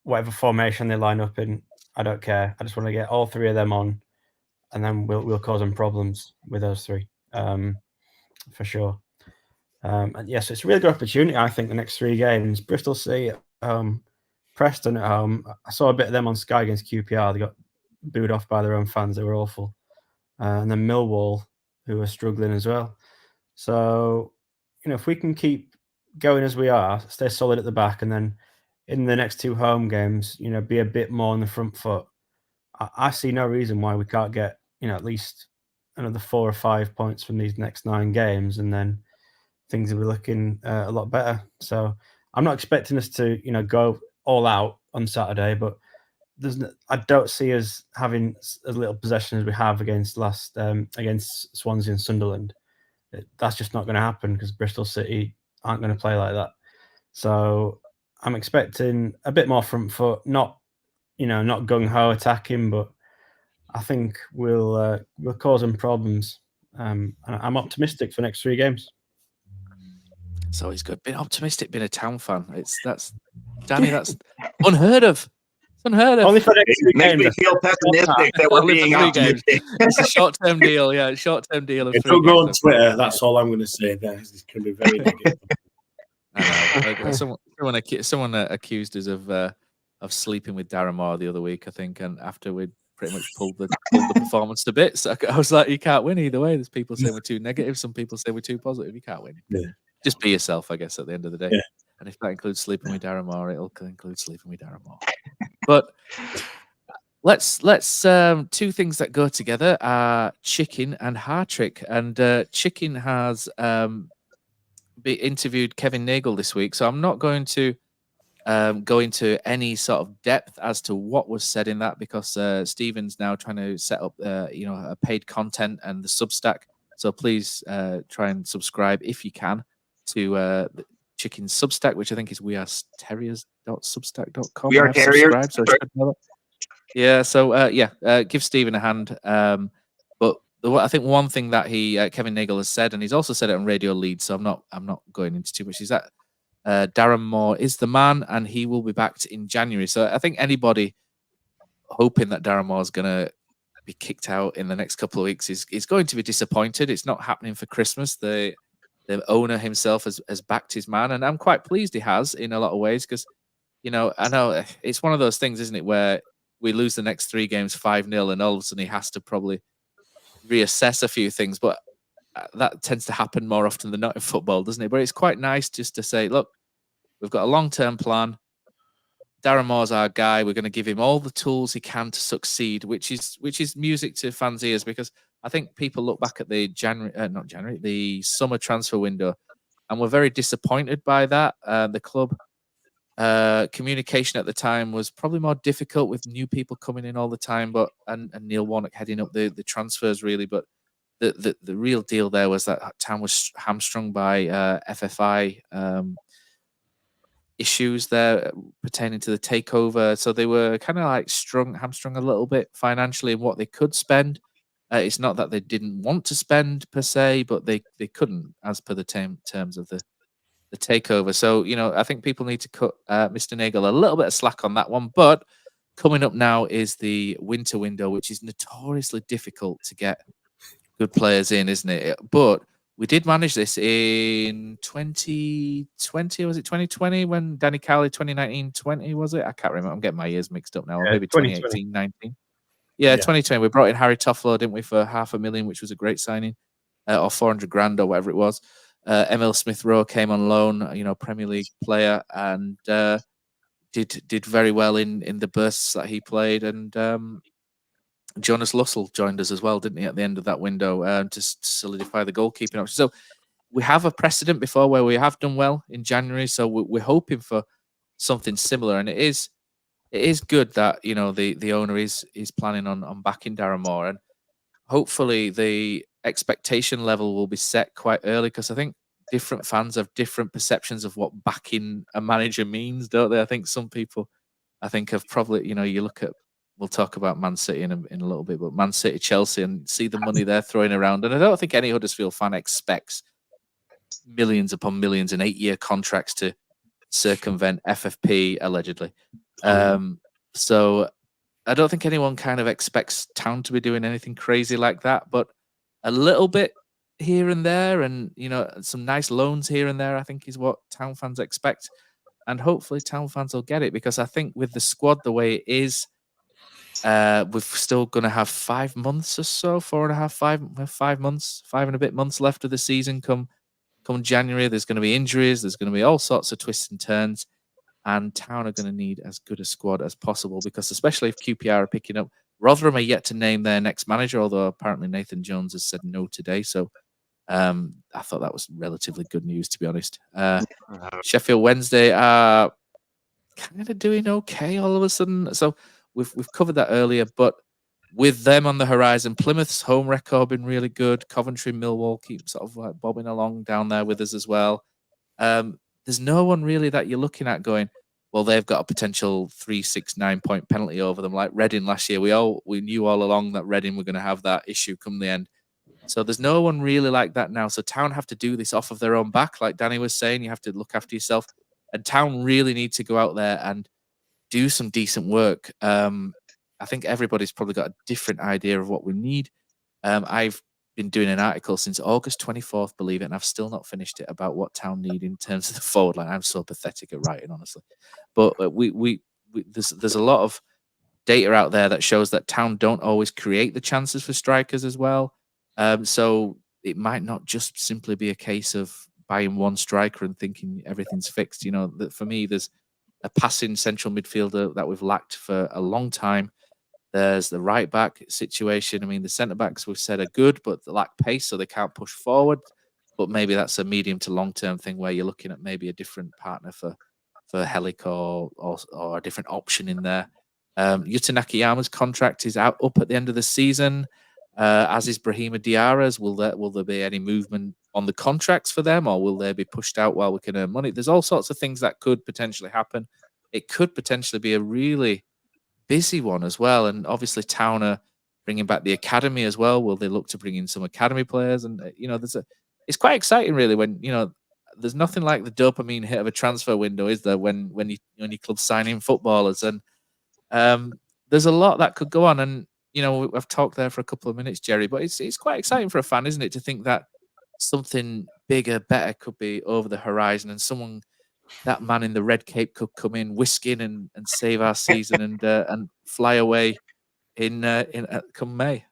Whatever formation they line up in, I don't care. I just want to get all 3 of them on, and then we'll cause them problems with those 3, for sure. And yes, it's a really good opportunity. I think the next 3 games: Bristol City at home, Preston at home. I saw a bit of them on Sky against QPR. They got booed off by their own fans. They were awful. And then Millwall, who are struggling as well. So, if we can keep going as we are, stay solid at the back, and then in the next 2 home games, be a bit more on the front foot, I see no reason why we can't get, at least another 4 or 5 points from these next 9 games, and then things will be looking a lot better. So I'm not expecting us to, go all out on Saturday, but I don't see us having as little possession as we have against Swansea and Sunderland. That's just not going to happen because Bristol City aren't going to play like that. So I'm expecting a bit more front foot, not gung ho attacking, but I think we'll cause them problems. And I'm optimistic for next 3 games. It's always good. Being optimistic, being a Town fan. That's Danny. That's unheard of. It's unheard of. Only for next 3 Makes games. me feel pessimistic that we're being optimistic. It's a short-term deal. Yeah, short-term deal. Of 3 Don't go on games. Twitter. That's all I'm going to say. This can be very negative. I know. Someone accused us of sleeping with Darren Moore the other week, I think, and after we'd pretty much pulled the performance to bits, I was like, you can't win either way. There's people saying we're too negative, some people say we're too positive. You can't win. Yeah. Just be yourself, I guess, at the end of the day. Yeah. And if that includes sleeping with Darren Moore, it'll include sleeping with Darren Moore. But let's 2 things that go together are chicken and Hartrick. And chicken has interviewed Kevin Nagel this week, so I'm not going to go into any sort of depth as to what was said in that because Stephen's now trying to set up a paid content and the Substack. So please try and subscribe if you can to the Chicken's Substack, which I think is weareterriers.substack.com. We are terriers. So yeah, so give Stephen a hand. I think one thing that Kevin Nagel has said, and he's also said it on Radio Leeds, so I'm not going into too much, is that Darren Moore is the man, and he will be back in January. So I think anybody hoping that Darren Moore is going to be kicked out in the next couple of weeks is going to be disappointed. It's not happening for Christmas. The owner himself has backed his man, and I'm quite pleased he has in a lot of ways, because I know it's one of those things, isn't it, where we lose the next 3 games 5-0, and all of a sudden he has to probably reassess a few things. But that tends to happen more often than not in football, doesn't it? But it's quite nice just to say, look, we've got a long-term plan. Darren Moore's our guy. We're going to give him all the tools he can to succeed, which is music to fans' ears, because I think people look back at the the summer transfer window, and were very disappointed by that. The club communication at the time was probably more difficult with new people coming in all the time, but and Neil Warnock heading up the transfers really. But the real deal there was that Town was hamstrung by FFI issues there pertaining to the takeover, so they were kind of like hamstrung a little bit financially in what they could spend. It's not that they didn't want to spend per se, but they couldn't as per the terms of the takeover. So I think people need to cut Mr. Nagel a little bit of slack on that one. But coming up now is the winter window, which is notoriously difficult to get good players in, isn't it? But we did manage this in 2020, or was it 2020 when Danny Kirrane, 2019-20, was it? I can't remember. I'm getting my years mixed up now. Or maybe 2018-19. Yeah, 2020. We brought in Harry Toffolo, didn't we, for $500,000, which was a great signing, or 400 grand or whatever it was. Emil Smith-Rowe came on loan, Premier League player, and did very well in the bursts that he played. And Jonas Lussell joined us as well, didn't he, at the end of that window, to solidify the goalkeeping option. So we have a precedent before where we have done well in January. So we're hoping for something similar, and it is good that the owner is planning on backing Darren Moore, and hopefully the expectation level will be set quite early, because I think different fans have different perceptions of what backing a manager means, don't they? I think some people, have probably, you look at, we'll talk about Man City in a little bit, but Man City, Chelsea, and see the money they're throwing around. And I don't think any Huddersfield fan expects millions upon millions in 8-year contracts to circumvent FFP, allegedly. So I don't think anyone kind of expects Town to be doing anything crazy like that, but a little bit here and there, and some nice loans here and there, I think, is what Town fans expect. And hopefully Town fans will get it, because I think with the squad the way it is, we're still going to have 5 months or so, 5 months, 5 and a bit months left of the season. Come January, there's going to be injuries, there's going to be all sorts of twists and turns, and Town are going to need as good a squad as possible, because especially if QPR are picking up, Rotherham are yet to name their next manager, although apparently Nathan Jones has said no today. So I thought that was relatively good news, to be honest. Sheffield Wednesday are kind of doing okay all of a sudden. So we've covered that earlier, but with them on the horizon, Plymouth's home record been really good. Coventry, Millwall keep sort of like bobbing along down there with us as well. There's no one really that you're looking at going, well, they've got a potential 3-6-9 point penalty over them, like Reading last year. We knew all along that Reading were going to have that issue come the end. So there's no one really like that now. So Town have to do this off of their own back, like Danny was saying. You have to look after yourself, and Town really need to go out there and do some decent work. I think everybody's probably got a different idea of what we need. I've been doing an article since August 24th, believe it, and I've still not finished it, about what Town need in terms of the forward line. I'm so pathetic at writing, honestly. But we there's a lot of data out there that shows that Town don't always create the chances for strikers as well. So it might not just simply be a case of buying one striker and thinking everything's fixed. That for me, there's a passing central midfielder that we've lacked for a long time. There's the right back situation. I mean, the centre backs we've said are good, but they lack pace, so they can't push forward. But maybe that's a medium to long term thing where you're looking at maybe a different partner for Helik or a different option in there. Yuta Nakayama's contract is up at the end of the season, as is Brahima Diarra's. Will there be any movement on the contracts for them, or will they be pushed out while we can earn money? There's all sorts of things that could potentially happen. It could potentially be a really busy one as well, and obviously Town are bringing back the academy as well. Will they look to bring in some academy players? And it's quite exciting, really, when there's nothing like the dopamine hit of a transfer window, is there? When your club's signing footballers, and there's a lot that could go on. And I've talked there for a couple of minutes, Jerry, but it's quite exciting for a fan, isn't it, to think that something bigger, better could be over the horizon, and that man in the red cape could come in whisking and save our season and fly away in come May.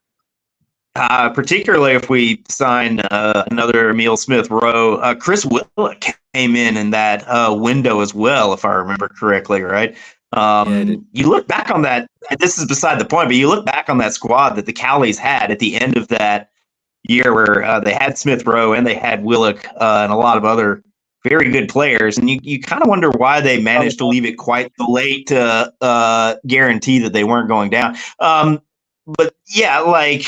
Particularly if we sign another Emile Smith-Rowe. Chris Willock came in that window as well, if I remember correctly, right? You look back on that, and this is beside the point, but you look back on that squad that the Cowleys had at the end of that year where they had Smith-Rowe and they had Willock and a lot of other very good players, and you kind of wonder why they managed to leave it quite so late to guarantee that they weren't going down. But yeah,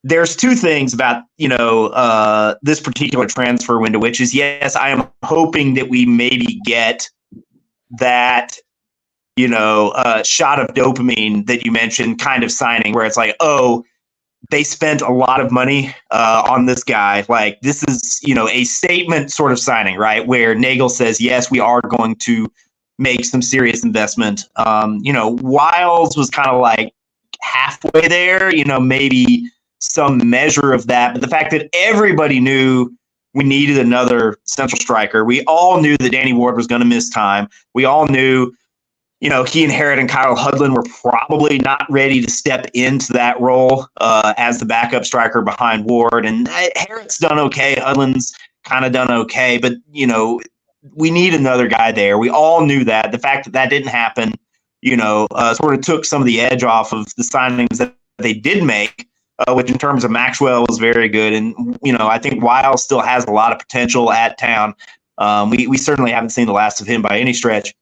there's two things about this particular transfer window, which is, yes, I am hoping that we maybe get that shot of dopamine that you mentioned kind of signing, where it's like, oh, they spent a lot of money on this guy. Like, this is, a statement sort of signing, right? Where Nagel says, yes, we are going to make some serious investment. Wiles was kind of like halfway there, maybe some measure of that. But the fact that everybody knew we needed another central striker. We all knew that Danny Ward was going to miss time. We all knew he and Hildred and Kyle Hudlin were probably not ready to step into that role as the backup striker behind Ward. And Hildred's done okay. Hudlin's kind of done okay. But, we need another guy there. We all knew that. The fact that didn't happen, sort of took some of the edge off of the signings that they did make, which in terms of Maxwell was very good. And, I think Wiles still has a lot of potential at Town. We certainly haven't seen the last of him by any stretch.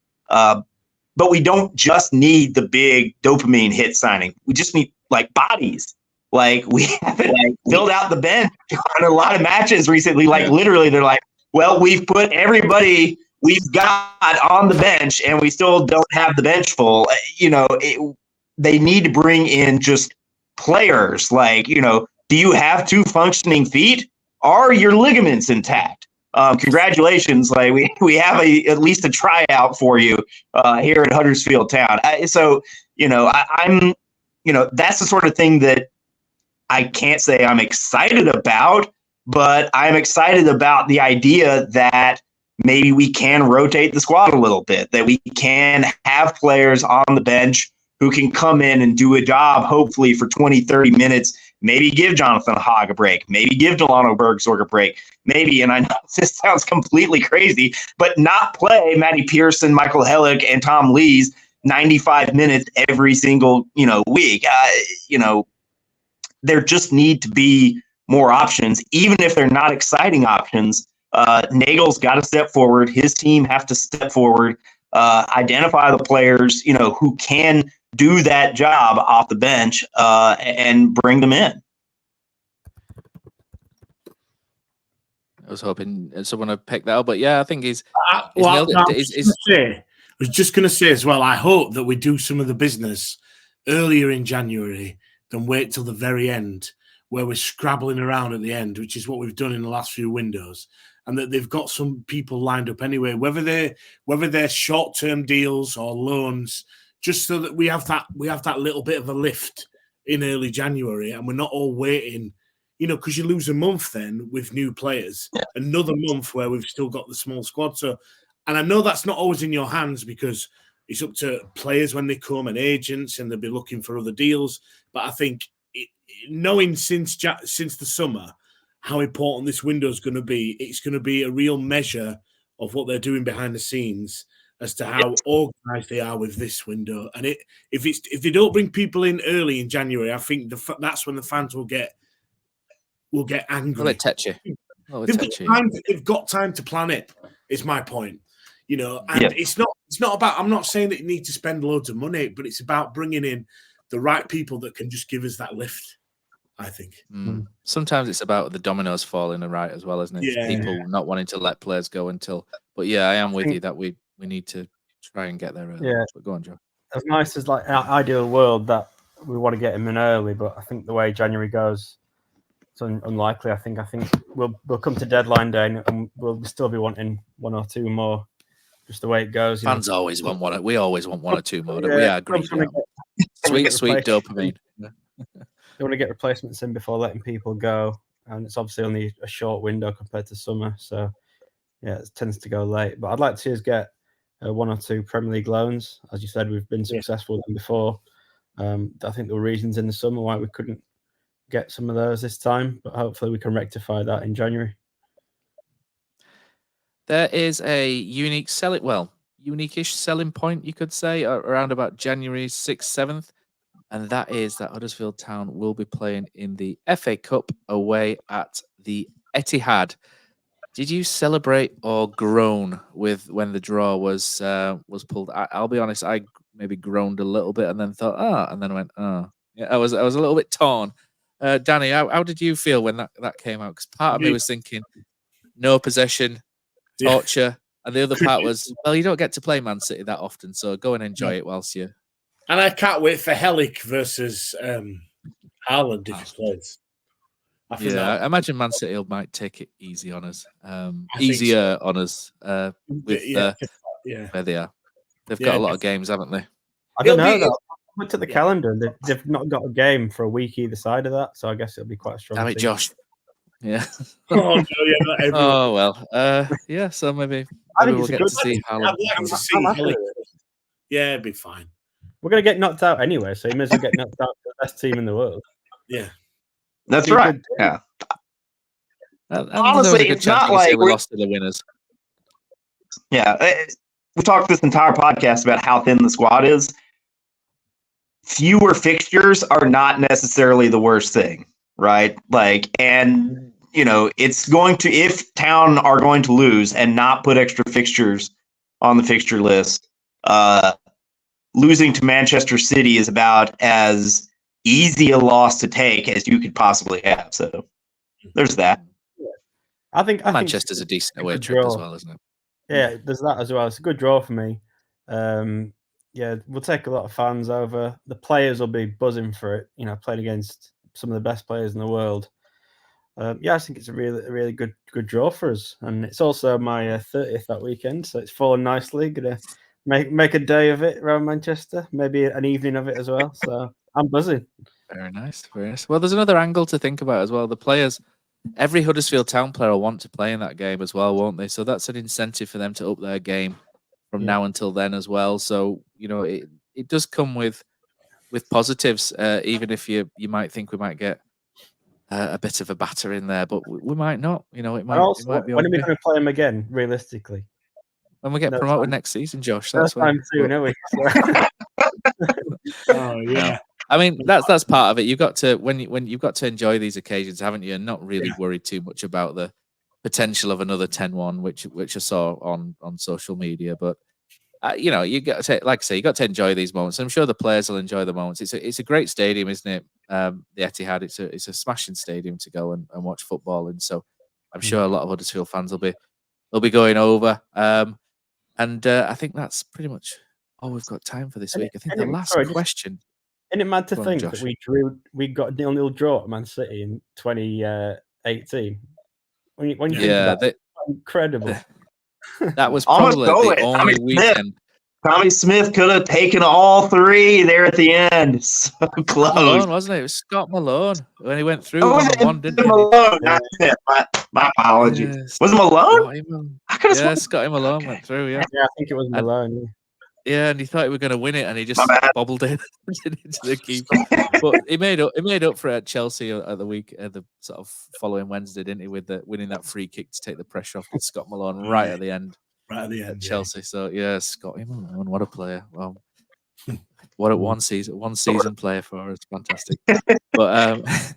But we don't just need the big dopamine hit signing. We just need bodies. We haven't filled out the bench on a lot of matches recently. Literally, they're like, well, we've put everybody we've got on the bench and we still don't have the bench full. They need to bring in just players. Do you have 2 functioning feet? Are your ligaments intact? Congratulations! We have at least a tryout for you here at Huddersfield Town. I'm that's the sort of thing that I can't say I'm excited about, but I'm excited about the idea that maybe we can rotate the squad a little bit, that we can have players on the bench who can come in and do a job, hopefully for 20, 30 minutes. Maybe give Jonathan Hogg a break. Maybe give Delano Bergsorg a break. Maybe, and I know this sounds completely crazy, but not play Matty Pearson, Michael Hellick, and Tom Lees 95 minutes every single week. There just need to be more options, even if they're not exciting options. Nagel's got to step forward. His team have to step forward, identify the players who can do that job off the bench and bring them in. I was hoping someone would pick that up, but yeah, I think he's I nailed it. was just going to say as well, I hope that we do some of the business earlier in January than wait till the very end, where we're scrabbling around at the end, which is what we've done in the last few windows, and that they've got some people lined up anyway, whether they're short-term deals or loans, just so that we have that little bit of a lift in early January, and we're not all waiting, because you lose a month then with new players, another month where we've still got the small squad. So, and I know that's not always in your hands because it's up to players when they come and agents, and they'll be looking for other deals. But I think knowing since the summer how important this window is going to be, it's going to be a real measure of what they're doing behind the scenes as to how organised they are with this window. And if they don't bring people in early in January, I think that's when the fans will get angry. Will it touch you? They've got time to plan it. Is my point. And it's not about. I'm not saying that you need to spend loads of money, but it's about bringing in the right people that can just give us that lift, I think. Sometimes it's about the dominoes falling right as well, isn't it? Yeah. People not wanting to let players go until. But yeah, I am with you that we need to try and get there early. Yeah. But go on, Joe. As nice as our ideal world that we want to get him in early, but I think the way January goes, it's unlikely. I think we'll come to deadline day and we'll still be wanting one or two more. Just the way it goes. Fans always want one. We always want one or two more. Yeah, We are greedy. Sweet replacements. dopamine. They want to get replacements in before letting people go, and it's obviously only a short window compared to summer. So yeah, it tends to go late. But I'd like to see us get one or two Premier League loans. As you said, we've been successful with them before. I think there were reasons in the summer why we couldn't get some of those this time, but hopefully we can rectify that in January. There is a unique unique-ish selling point, you could say, around about January 6th, 7th, and that is that Huddersfield Town will be playing in the FA Cup away at the Etihad. Did you celebrate or groan when the draw was pulled? I'll be honest, I maybe groaned a little bit and then thought, and then went, yeah, I was a little bit torn. Danny, how did you feel when that came out? Because part of me was thinking, no possession, torture, and the other part was, well, you don't get to play Man City that often, so go and enjoy it whilst you. And I can't wait for Helic versus Haaland if he plays. I imagine Man City might take it easy on us, easier on us with where they are. They've got a lot of games, haven't they? I don't know. I looked at the calendar. They've not got a game for a week either side of that, so I guess it'll be quite a strong. Damn it, Josh. Yeah. Not everyone. Oh well. Yeah. So maybe we'll get to see Haaland. I'd like to see Helic. Yeah, it'd be fine. We're going to get knocked out anyway, so you may as well get knocked out to the best team in the world. Yeah. That's right. Yeah. Honestly, it's not like we lost to the winners. Yeah. We talked this entire podcast about how thin the squad is. Fewer fixtures are not necessarily the worst thing, right? And it's going to, if Town are going to lose and not put extra fixtures on the fixture list, losing to Manchester City is about as easy a loss to take as you could possibly have. So there's that. I think Manchester's a decent away trip as well, isn't it? Yeah, there's that as well. It's a good draw for me. We'll take a lot of fans over. The players will be buzzing for it. Playing against some of the best players in the world. I think it's a really good draw for us, and it's also my 30th that weekend, so it's fallen nicely. Gonna make a day of it around Manchester, maybe an evening of it as well. So I'm buzzing. Very nice, very nice. Well, there's another angle to think about as well. The players, every Huddersfield Town player will want to play in that game as well, won't they? So that's an incentive for them to up their game from now until then as well. So it does come with positives, even if you might think we might get a bit of a batter in there, but we might not. It might be. When are we going to play them again, realistically? When we get promoted next season, Josh. That's time soon, are we? Oh yeah. I mean, that's part of it. You've got to when you've got to enjoy these occasions, haven't you? And not really worry too much about the potential of another 10-1, which I saw on social media. But you got to, like I say, you got to enjoy these moments. I'm sure the players will enjoy the moments. It's a great stadium, isn't it? The Etihad. It's a smashing stadium to go and watch football in. So I'm sure a lot of Huddersfield fans will be going over. And I think that's pretty much all we've got time for this week. I think the last question. Isn't it mad to think that we got a 0-0 draw at Man City in 2018? When you think about that, incredible. That was probably the only weekend. Tommy Smith could have taken all three there at the end. So close. Malone, wasn't it? It was Scott Malone when he went through. Malone, not Smith. My apologies. Yes. Was it Malone? Scotty Malone went through. Yeah, I think it was Malone. Yeah, and he thought he was going to win it, and he just bobbled it into the keeper. But he made up for it at Chelsea at the sort of following Wednesday, didn't he? With winning that free kick to take the pressure off with Scott Malone right at the end. Right at the end, at Chelsea. So yeah, Scotty Malone, what a player! Well, what a one season player for us, fantastic. But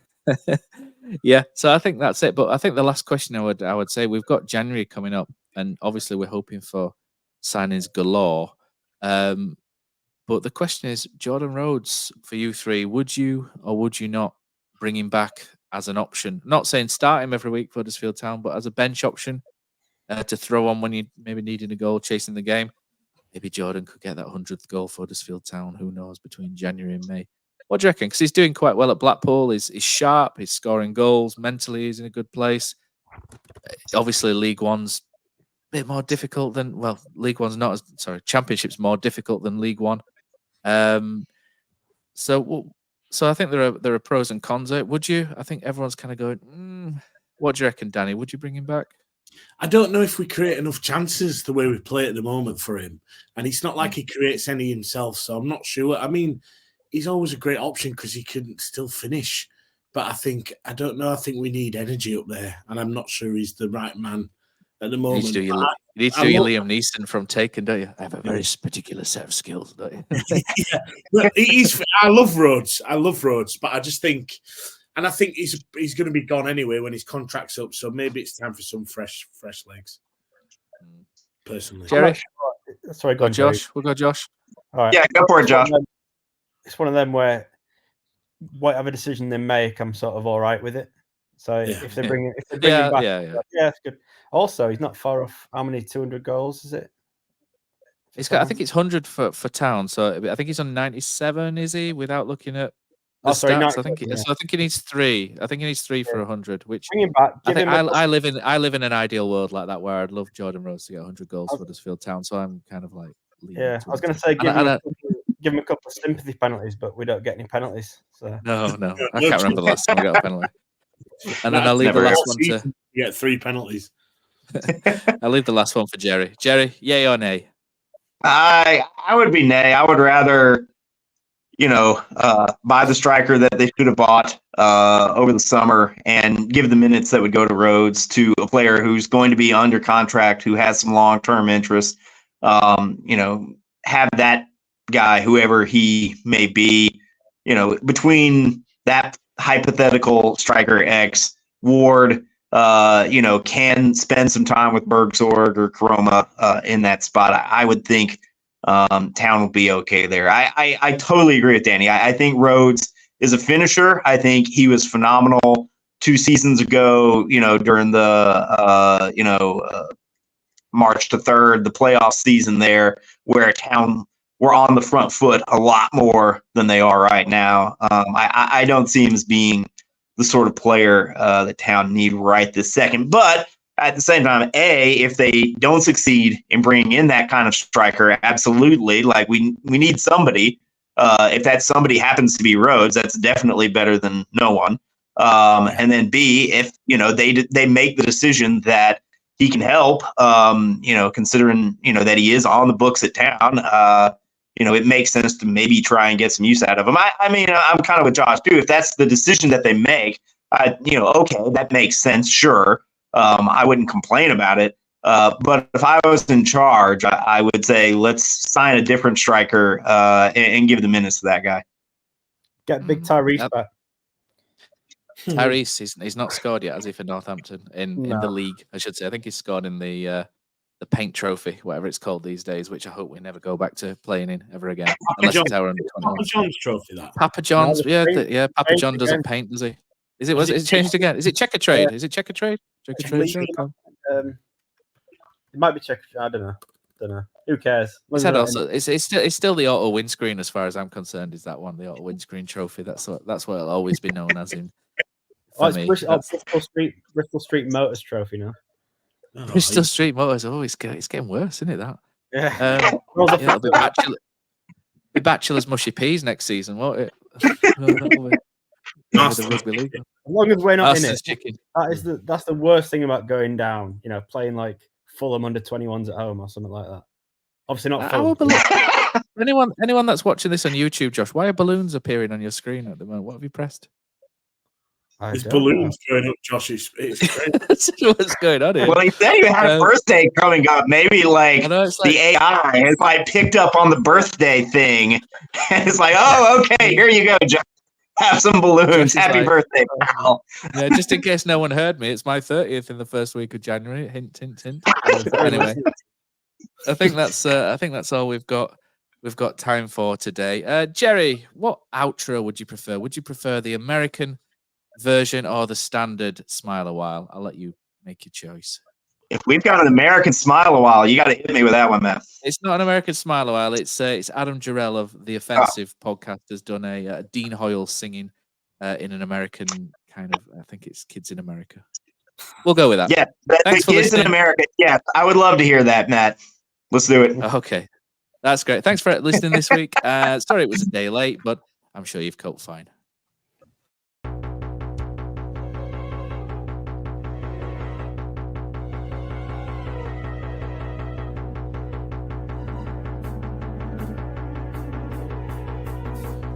yeah, so I think that's it. But I think the last question I would say, we've got January coming up, and obviously we're hoping for signings galore. But the question is, Jordan Rhodes, for you three, would you or would you not bring him back as an option? Not saying start him every week for Huddersfield Town, but as a bench option to throw on when you maybe needing a goal, chasing the game. Maybe Jordan could get that 100th goal for Huddersfield Town. Who knows, between January and May. What do you reckon? Because he's doing quite well at Blackpool. He's sharp. He's scoring goals. Mentally, he's in a good place. Obviously, League One's a bit more difficult than League One's not as Championship's more difficult than League One. So I think there are pros and cons. Would you? I think everyone's kind of going. What do you reckon, Danny? Would you bring him back? I don't know if we create enough chances the way we play at the moment for him, and it's not like he creates any himself. So I'm not sure. I mean, he's always a great option because he can still finish. But I don't know. I think we need energy up there, and I'm not sure he's the right man at the moment. You need to do your Liam Neeson from Taken, don't you? I have a very particular set of skills, don't you? Yeah, but I love Rhodes. But I just think, and I think he's going to be gone anyway when his contract's up. So maybe it's time for some fresh legs. Personally, Jerry. Sorry, go on, Josh. Jerry. We'll go, Josh. All right. Yeah, go for it, Josh. It's one of them where whatever decision they make, I'm sort of all right with it. So if they bring him back, it's good. Also, he's not far off. How many 200 goals is it? I think it's 100 for Town. So I think he's on 97. Is he? Without looking at the stats, I think he needs 3. I think he needs 3 for 100. Which bring him back. I live in an ideal world like that where I'd love Jordan Rhodes to get 100 goals for Huddersfield Town. So I'm kind of like. I was going to say give him a couple of sympathy penalties, but we don't get any penalties. So. No, I can't remember the last time we got a penalty. And then I'll leave the last one to. You get 3 penalties. I'll leave the last one for Jerry. Jerry, yay or nay? I would be nay. I would rather, buy the striker that they should have bought over the summer and give the minutes that would go to Rhodes to a player who's going to be under contract, who has some long-term interest. Have that guy, whoever he may be, between that hypothetical striker X, Ward, can spend some time with Bergsorg or Karoma in that spot. I would think Town will be okay there. I totally agree with Danny. I think Rhodes is a finisher. I think he was phenomenal 2 seasons ago, during the, March to 3rd, the playoff season there, where Town were on the front foot a lot more than they are right now. I don't see him as being the sort of player that Town need right this second. But at the same time, if they don't succeed in bringing in that kind of striker, absolutely, like we need somebody. If that somebody happens to be Rhodes, that's definitely better than no one. And then B, if they make the decision that he can help, considering, that he is on the books at Town, it makes sense to maybe try and get some use out of him. I mean, I'm kind of with Josh too. If that's the decision that they make, okay, that makes sense. Sure. I wouldn't complain about it. But if I was in charge, I would say, let's sign a different striker and give the minutes to that guy. Get big Tyrese back. Tyrese, he's not scored yet, has he, for Northampton in the league? I should say. I think he's scored in the Paint Trophy, whatever it's called these days, which I hope we never go back to playing in ever again. Papa John's trophy, that. Papa John's, Papa John doesn't paint, does he? Was it changed again? Is it Checker Trade? Is it Checker Trade? It might be Checker. I don't know. Who cares? It's still the auto windscreen as far as I'm concerned. Is that one the auto windscreen trophy? That's what it'll always be known as in. Bristol Street Motors Trophy now. Bristol Street Motors. Oh, it's getting worse, isn't it? That. Yeah. It'll be Bachelor's Mushy Peas next season, won't it? The rugby league. As long as we're not in it, chicken. That's the worst thing about going down. Playing like Fulham under 21s at home or something like that. Obviously not Fulham. Anyone that's watching this on YouTube, Josh, why are balloons appearing on your screen at the moment? What have you pressed? There's balloons going up, Josh. It's what's going on here? Well, he said he had a birthday coming up. Maybe the AI has picked up on the birthday thing. And it's like, oh, okay, here you go, Josh. Have some balloons. Happy birthday, pal. Yeah, just in case no one heard me, it's my 30th in the first week of January. Hint, hint, hint. Anyway, I think that's all we've got time for today. Jerry, what outro would you prefer? Would you prefer the American version or the standard smile a while? I'll let you make your choice. If we've got an American Smile a while, you got to hit me with that one, man. It's not an American Smile a while. It's Adam Jarrell of The Offensive podcast has done a Dean Hoyle singing in an American kind of, I think it's Kids in America. We'll go with that. Yeah, the Kids listening. in America. Yeah, I would love to hear that, Matt. Let's do it. Okay, that's great. Thanks for listening this week. Sorry it was a day late, but I'm sure you've coped fine.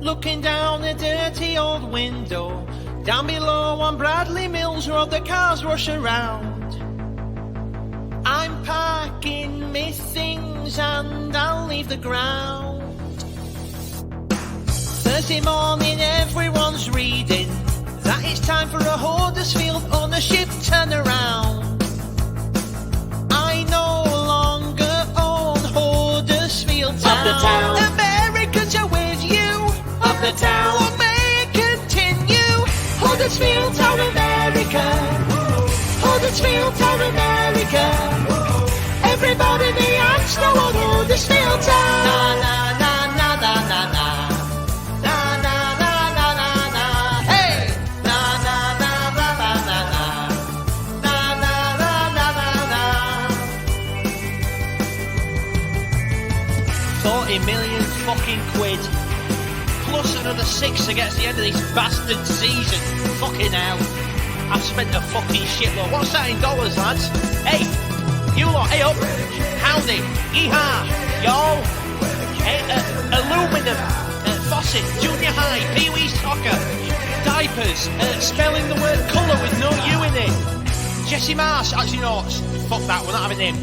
Looking down a dirty old window, down below on Bradley Mills Road, the cars rush around. I'm packing me things and I'll leave the ground. Thursday morning, everyone's reading that it's time for a Huddersfield ownership turnaround. I no longer own Huddersfield Town. Up the town. Americans are with you. Up the town. What may continue? Huddersfield Town America. Huddersfield Town America. Everybody the acts know on Huddersfield Town. Na na na na na na na. Na na na na na na. Hey. Na na na na na na na. Na na na na na na. 40 million fucking quid. Plus another 6 against the end of this bastard season. Fucking hell. I've spent a fucking shitload. What's that in dollars, lads? Hey, you lot, hey up. Howdy, yeehaw, yo. Hey, aluminum, faucet, junior high, pee-wee soccer, diapers, spelling the word colour with no U in it. Jesse Marsh, actually no, fuck that, we're not having him.